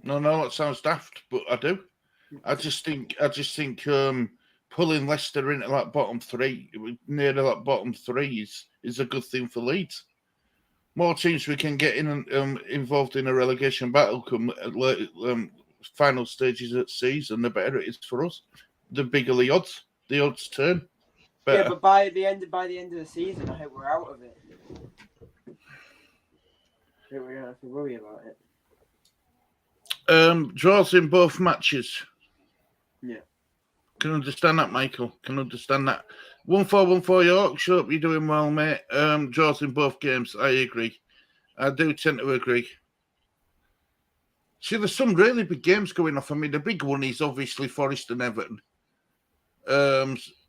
No, that sounds daft, but I do. I just think pulling Leicester into that bottom 3, near that bottom 3 is a good thing for Leeds. More teams we can get in and involved in a relegation battle come final stages of the season, the better it is for us. The bigger the odds turn. Better. Yeah, but by the end of the season, I hope we're out of it. I think we don't have to worry about it. Draws in both matches. Yeah. Can understand that, Michael. Can understand that. 1-4-1-4 Yorkshire. Hope you're doing well, mate. Draws in both games. I agree. I do tend to agree. See, there's some really big games going off. I mean, the big one is obviously Forest and Everton.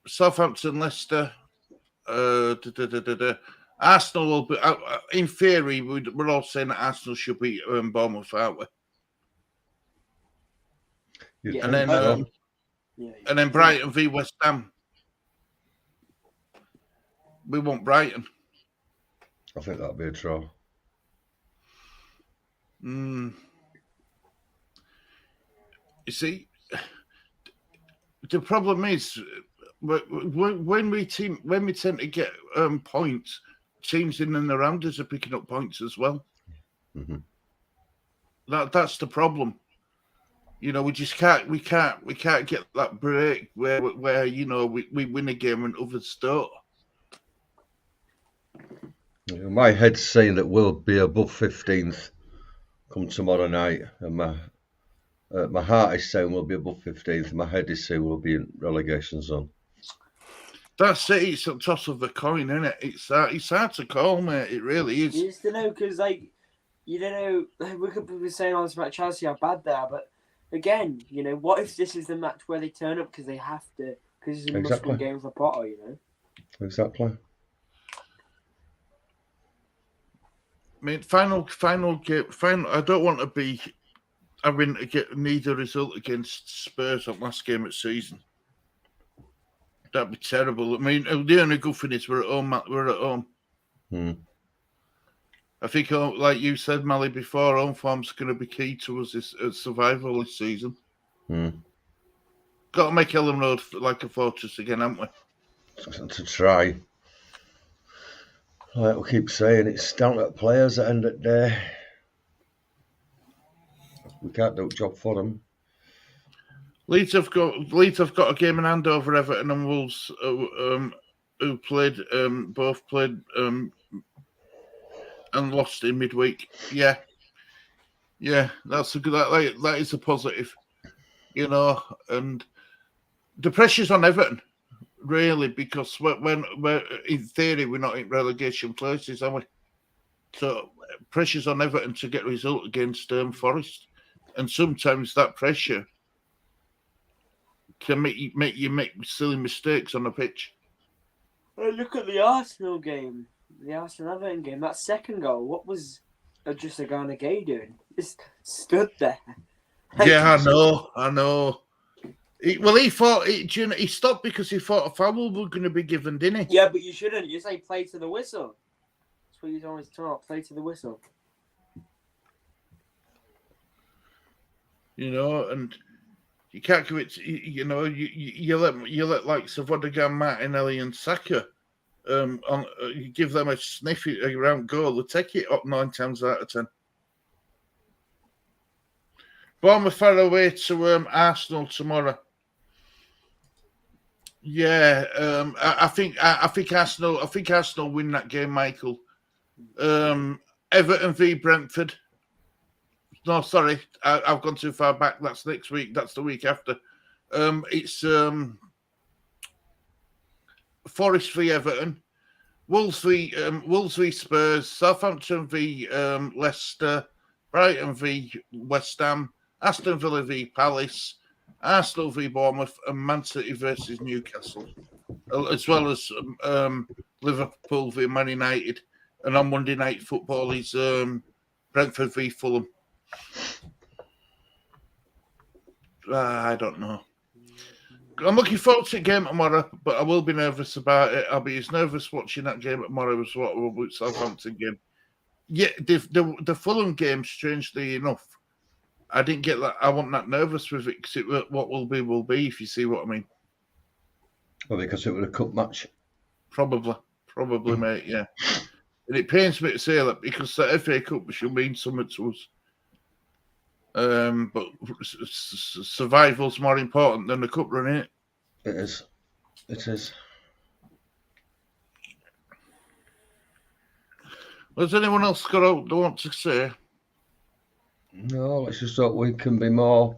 Southampton, Leicester. Arsenal will be. In theory, we're all saying that Arsenal should be Bournemouth, aren't we? Yeah. And then, so. and then Brighton v West Ham. We want Brighton. I think that'll be a draw. You see, the problem is when we tend to get points, teams in and around us are picking up points as well. Mm-hmm. That's the problem. You know, we just can't get that break where you know we win a game and others don't. My head's saying that we'll be above 15th come tomorrow night, and my heart is saying we'll be above 15th, and my head is saying we'll be in relegation zone. That's it. It's a toss of the coin, isn't it? It's hard to call, mate. It really is. You just don't know, because you don't know. We could be saying all this about Chelsea, how bad they are, but again, you know, what if this is the match where they turn up because they have to, because it's a must-win game for Potter, you know? Exactly. I mean, final game. I don't want to be having to get neither result against Spurs on last game of season. That'd be terrible. I mean, the only good thing is we're at home. We're at home. I think, like you said, Mally, before, home form's going to be key to us this survival this season. Got to make Ellen Road like a fortress again, haven't we? To try. Like we keep saying, it's down to the players at the end of the day. We can't do a job for them. Leeds have got a game in hand over Everton and Wolves, who both played and lost in midweek. Yeah, that's a good. That is a positive, you know. And the pressure's on Everton, really, because when we're in theory we're not in relegation places, are we? So pressure's on Everton to get a result against Forest, and sometimes that pressure can make you make silly mistakes on the pitch. Look at the Arsenal game, the Arsenal-Everton game. That second goal, what was just a Ghana Gay doing? Just stood there. Yeah, I know. He thought he stopped because he thought a foul was going to be given, didn't he? Yeah, but you shouldn't. You say play to the whistle. That's what you always taught. Play to the whistle. You know, and you can't give it. You know, you let like Odegaard, Martinelli, and Saka. You give them a sniff around goal, they take it up 9 times out of 10. Bournemouth are away to Arsenal tomorrow. Yeah, I think Arsenal win that game, Michael. Everton v Brentford. No, sorry, I've gone too far back. That's next week. That's the week after. It's Forest v Everton, Wolves v Spurs, Southampton v Leicester, Brighton v West Ham, Aston Villa v Palace, Arsenal v Bournemouth, and Man City versus Newcastle, as well as Liverpool v Man United. And on Monday Night Football is Brentford v Fulham. I don't know. I'm looking forward to the game tomorrow, but I will be nervous about it. I'll be as nervous watching that game tomorrow as what will be Southampton game. Yeah, the Fulham game, strangely enough, I didn't get that. I wasn't that nervous with it because what will be, if you see what I mean. Well, because it was a cup match. Probably, mate, yeah. And it pains me to say that because the FA Cup should mean something to us. But survival's more important than the cup run, isn't it? It is. Has anyone else got out they want to say? No, let's just hope we can be more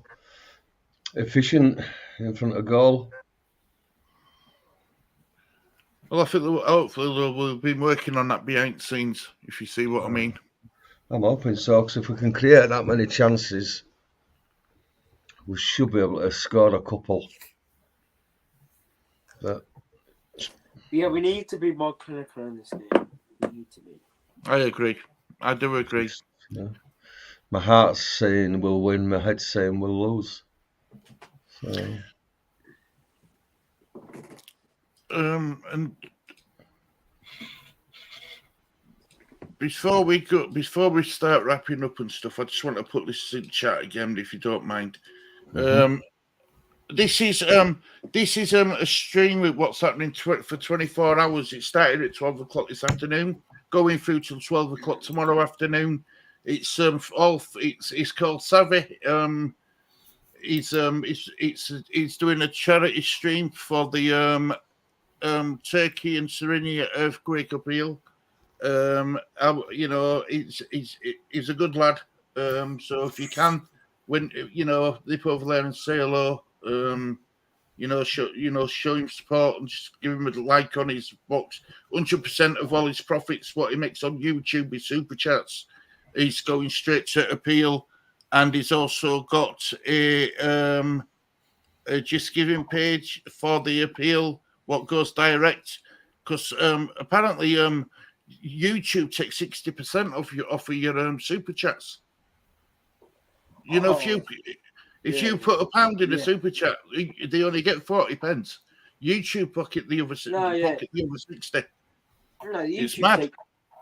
efficient in front of goal. Well, I think hopefully we'll be working on that behind the scenes, if you see what I mean. I'm hoping so, because if we can create that many chances, we should be able to score a couple. But Yeah, we need to be more clinical in this game. We need to be. I agree. I do agree. yeah. My heart's saying we'll win, my head's saying we'll lose. So And before we start wrapping up and stuff, I just want to put this in chat again, if you don't mind. This is a stream with what's happening for 24 hours. It started at 12 o'clock this afternoon, going through till 12 o'clock tomorrow afternoon. It's it's called Savvy. He's doing a charity stream for the Turkey and Syria earthquake appeal. He's a good lad. So if you can, when nip over there and say hello. Show him support and just give him a like on his box. 100% of all his profits, what he makes on YouTube with super chats, he's going straight to appeal, and he's also got a just giving page for the appeal, what goes direct, because apparently YouTube takes 60% off your super chats. If you put £1 in a super chat, they only get 40 pence. YouTube pocket the other 60. No, it's mad.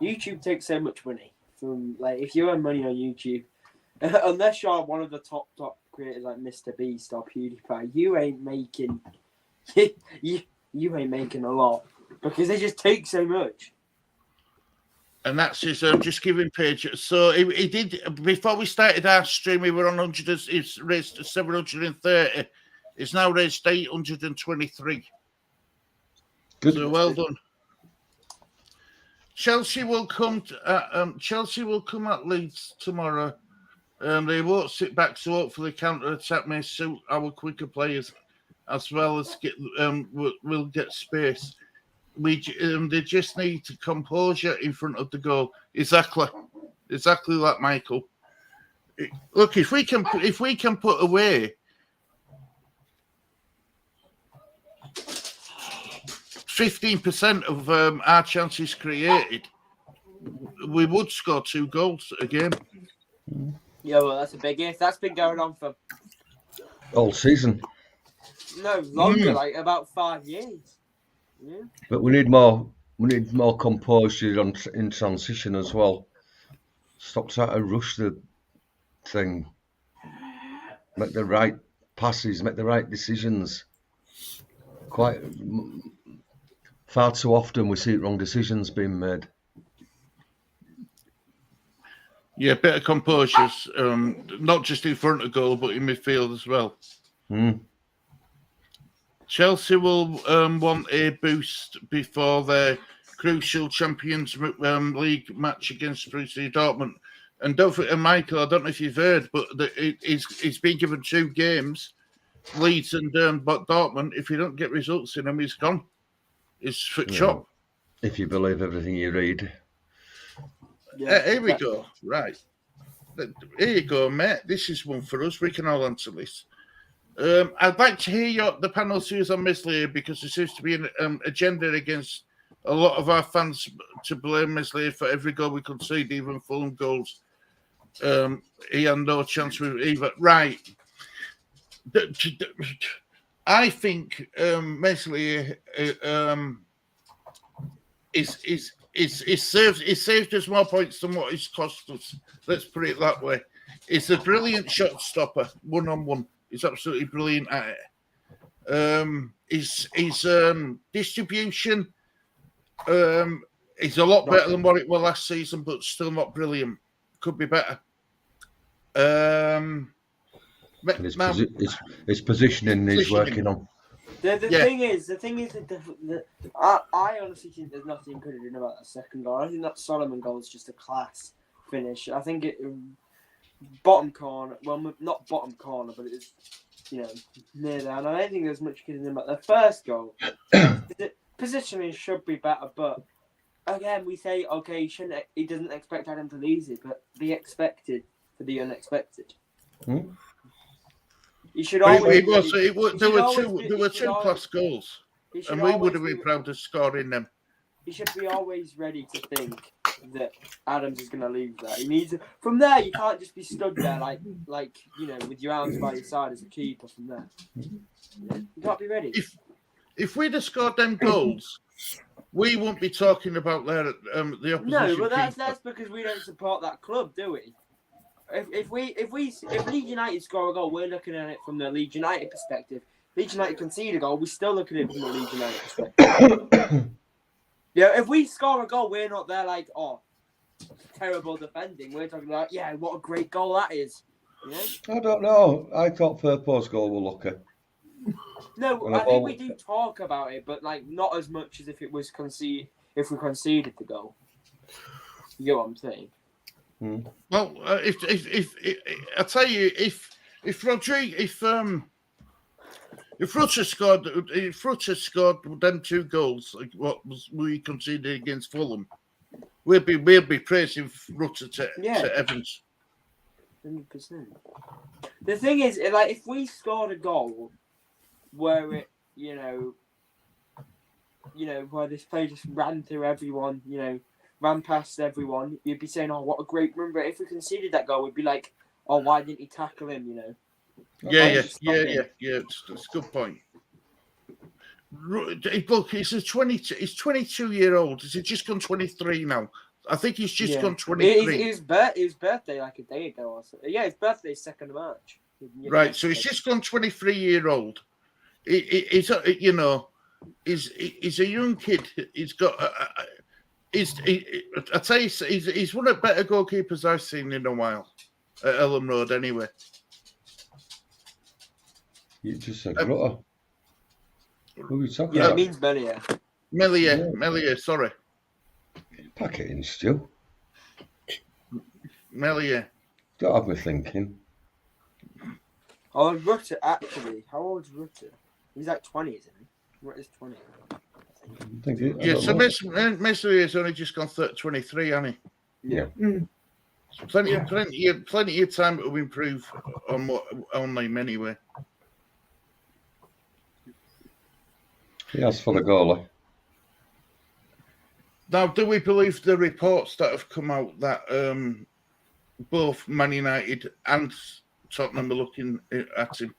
YouTube takes so much money from, like, if you earn money on YouTube, unless you're one of the top creators like Mr. Beast or PewDiePie, you ain't making you ain't making a lot, because they just take so much. And that's his just giving page. So he did, before we started our stream, we were on 100. He's raised 730. It's now raised 823. good. So well done. Chelsea will come. Chelsea will come at Leeds tomorrow. They won't sit back, so hopefully counter attack may suit our quicker players, as well as we'll get space. They just need to composure in front of the goal. Exactly like Michael. Look, if we can put away 15% of our chances created, we would score 2 goals a game. Yeah, well, that's a big if. That's been going on for all season. No, longer, like about 5 years. Yeah. But we need more composure in transition as well. Stop trying to rush the thing. Make the right passes, make the right decisions. Quite far too often we see wrong decisions being made. Yeah, better composure, not just in front of goal, but in midfield as well. Chelsea will want a boost before their crucial Champions League match against Borussia Dortmund. And Michael, I don't know if you've heard, but he's been given 2 games, Leeds and Dortmund. If you don't get results in them, he's gone. It's for chop. If you believe everything you read. Yeah, here we go. Right. Here you go, mate. This is one for us. We can all answer this. I'd like to hear the panel's views on Meslier, because there seems to be an agenda against a lot of our fans to blame Meslier for every goal we concede, even Fulham goals. He had no chance with either. Right. I think Meslier is saved us more points than what he's cost us. Let's put it that way. He's a brilliant shot stopper, 1-on-1. He's absolutely brilliant at it. His distribution is a lot better than what it was last season, but still not brilliant. Could be better. His positioning is working on. The thing is that I honestly think there's nothing could have done about that second goal. I think that Solomon goal is just a class finish. I think it bottom corner. Well, not bottom corner, but it's near there. And I don't think there's much could have done about the first goal. positioning should be better, but again, we say okay, he doesn't expect Adam to lose it, but be expected for the unexpected. He should But always. there were two class goals, and we would have been proud of scoring them. He should be always ready to think that Adams is going to lose that. He needs from there. You can't just be stood there like with your arms by your side as a keeper. From there, you got to be ready. If we'd have scored them goals, we wouldn't be talking about the opposition. No, but that's because we don't support that club, do we? If Leeds United score a goal, we're looking at it from the Leeds United perspective. Leeds United concede a goal, we're still looking at it from the Leeds United perspective. Yeah, if we score a goal, we're not there like, oh, terrible defending. We're talking about, yeah, what a great goal that is. You know? I don't know. I thought Firpo's goal were lucky. No, I think we do talk about it, but like not as much as if it was if we conceded the goal. You get what I'm saying? Well, if I tell you, if Rutter scored them 2 goals, like what we conceded against Fulham, we'll be praising Rutter to Evans. 100%. The thing is, like, if we scored a goal where it, where this player just ran through everyone, ran past everyone, you'd be saying, "Oh, what a great run!" But if we conceded that goal, we'd be like, "Oh, why didn't he tackle him?" Yeah. It's a good point. Look, he's 22-year-old. Has he just gone 23 now? I think he's just gone 23. His birthday like a day ago or so. Yeah, his birthday's 2nd of March. Right, so he's just gone 23-year-old. He's a young kid. He's got. I tell you, he's one of the better goalkeepers I've seen in a while at Elm Road. Anyway, you just said Rutter. Who are you talking about? about? It means Melia. Melia. Sorry. Pack it in, Stu. Melia. Don't have me thinking. Oh, Rutter, actually. How old is Rutter? He's like 20, isn't he? What is 20? So Melia has only just gone 23, hasn't he? Yeah. Plenty of time to improve on him anyway. He has for the goalie. Now, do we believe the reports that have come out that both Man United and Tottenham are looking at him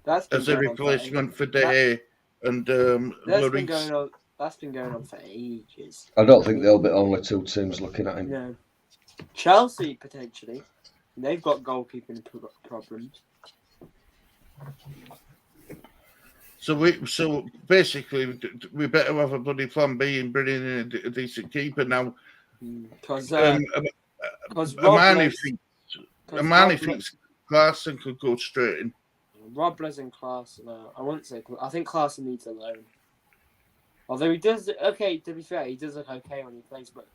as a replacement for De Gea and Lloris? That's been going on for ages. I don't think there'll be only 2 teams looking at him. No. Chelsea, potentially. They've got goalkeeping problems. So basically, we better have a bloody plan B and bring in a decent keeper now. Because Amani thinks Klaassen could go straight in. Robles and Klaassen, I wouldn't say. I think Klaassen needs a loan. Although he does, to be fair, he does look okay when he plays, but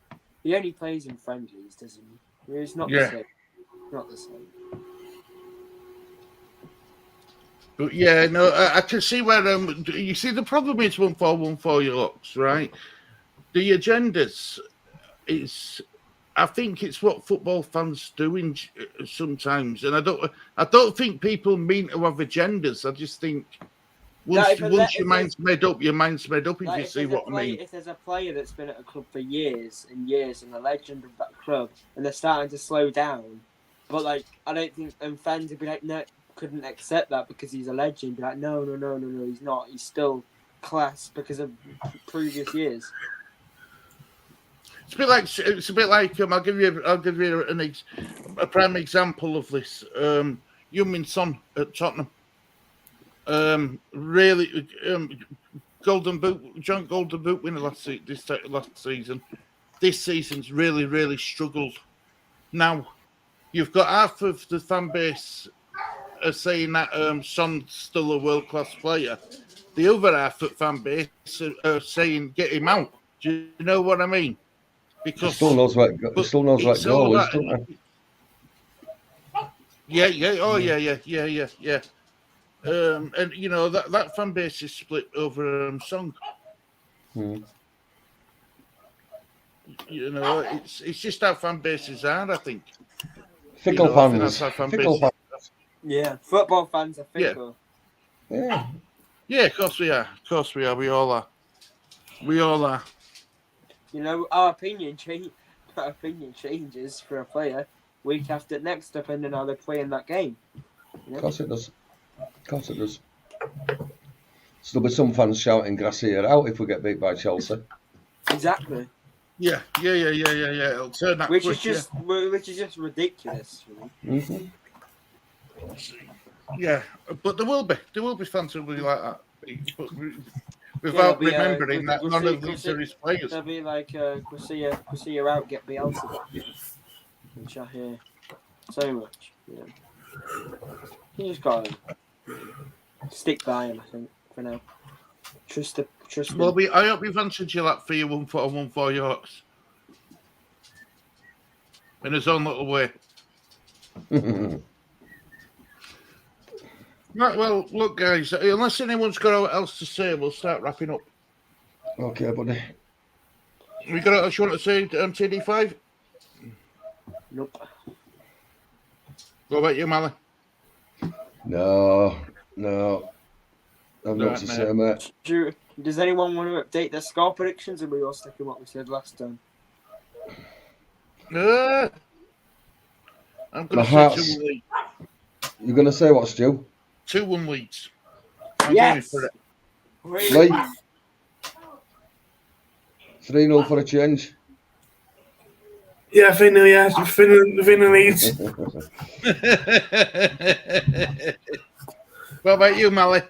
he only plays in friendlies, doesn't he? It's not the same. Not the same. But yeah, no, I can see where you see the problem is 1-4-1-4 your locks, right? The agendas is, I think it's what football fans do sometimes, and I don't think people mean to have agendas. I just think once your mind's made up, your mind's made up. If you see what I mean. If there's a player that's been at a club for years and years and a legend of that club, and they're starting to slow down, but like I don't think fans would be like, no. Couldn't accept that because he's a legend. Be like, no, he's not. He's still class because of previous years. It's a bit like I'll give you a prime example of this. Heung-min Son at Tottenham. Really, Golden Boot, joint Golden Boot winner last season. This season's really struggled. Now, you've got half of the fan base are saying that Son's still a world-class player. The other half of fan base are saying get him out. Do you know what I mean? Because he still knows what goal is, doesn't he? Yeah. And that fan base is split over Song. You know, it's just how fan bases are, I think. Fickle I think fans. that's how fan Fickle bases. fans. Yeah, football fans are fickle. Yeah. Yeah, of course we are. Of course we are. We all are. We all are. You know, our opinion changes for a player week after next, depending on how they play in that game. Of course it does. Of course it does. So there'll be some fans shouting Gracia out if we get beat by Chelsea. Exactly. Yeah. It'll turn that Which quick, is just ridiculous. You know? Mm-hmm. Yeah, but there will be fans who will be like that, but there'll without be, remembering that none of these are his players. They'll be like, Gracia out, get Bielsa back. You know? Which I hear so much. You know. You just gotta stick by him, I think, for now. Trust him. Well, I hope we've answered your lap for your 1-4 Yorks in his own little way. Right, well, look, guys, unless anyone's got anything else to say, we'll start wrapping up. Okay, buddy. We got anything else you want to say, TD5? Nope. What about you, Mally? No. I've Right, not to say, mate. Does anyone want to update their score predictions, or we all sticking what we said last time? I'm going to say 2-1 Leeds. You're going to say what, Stu? 2-1 Leeds. Yes. For it. Lee? 3-0 for a change. Yeah, Finland Leeds. What about you, Mally?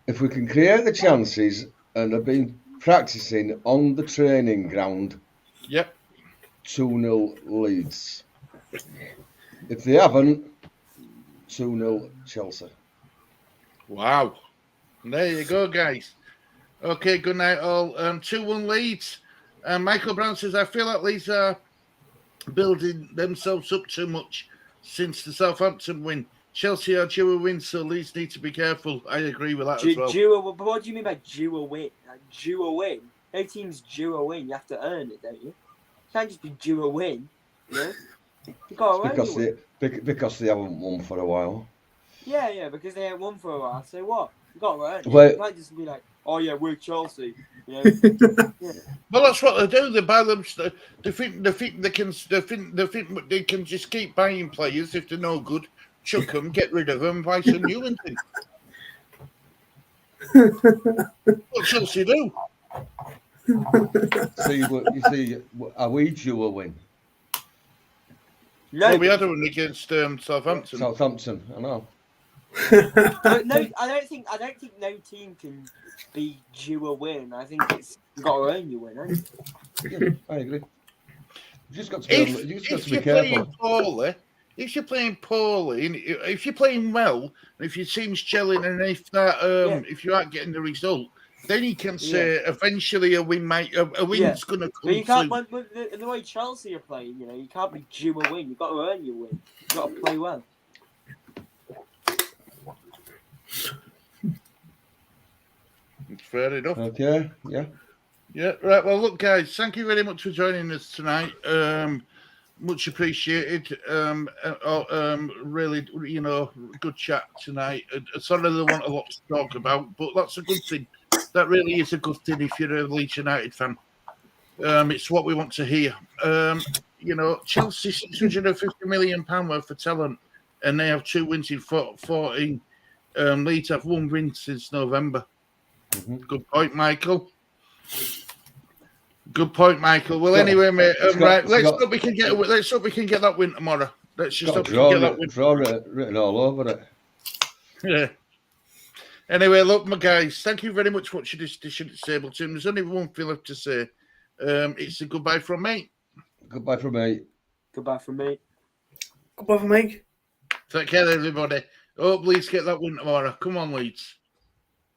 If we can create the chances and have been practicing on the training ground, Yep. 2-0 Leeds. If they haven't, 2-0 Chelsea. Wow. There you go, guys. Okay, good night, all. 2-1 Leeds. Michael Brown says, I feel like Leeds are building themselves up too much since the Southampton win. Chelsea are due a win, so Leeds need to be careful. I agree with that as well. But what do you mean by due a win? Like, due a win? No team's due a win. You have to earn it, don't you? You can't just be due a win. You know? You got to earn it. Because they haven't won for a while. Yeah, because they haven't won for a while. So what? You got to earn it. Wait. You can't just be like, oh yeah, we're Chelsea. You know? Yeah. Well, that's what they do. They buy them. They think they can just keep buying players if they're no good, chuck them, get rid of them, buy some new ones in. What Chelsea do? You see, are we due a win? No, Well, we had a win against Southampton. Southampton, I know. no, I don't think no team can be due a win. I think it's you got to earn your win, haven't you? I agree. You just got to be careful. If you're playing poorly, and if you're playing well, and if your team's gelling, and if you aren't getting the result, then you can say eventually a win's going to come. But you can't. The way Chelsea are playing, you know, you can't be due a win. You've got to earn your win. You've got to play well. It's fair enough. Okay, yeah. Yeah, right. Well, look, guys, thank you very much for joining us tonight. Much appreciated. Really, good chat tonight. Sorry, there weren't a lot to talk about, but that's a good thing. That really is a good thing if you're a Leeds United fan. It's what we want to hear. Chelsea £650 million worth of talent, and they have 2 wins in 14. Leeds have 1 win since November. Mm-hmm. Good point, Michael. Good point, Michael. Well, anyway, mate. Let's hope we can get that win tomorrow. Let's just hope we can get that win. Draw written all over it. Yeah. Anyway, look, my guys. Thank you very much for watching this edition of Sableton. There's only one thing left to say. It's a goodbye from me. Goodbye from me. Goodbye from me. Goodbye from me. Take care, everybody. Hope Leeds get that win tomorrow. Come on, Leeds.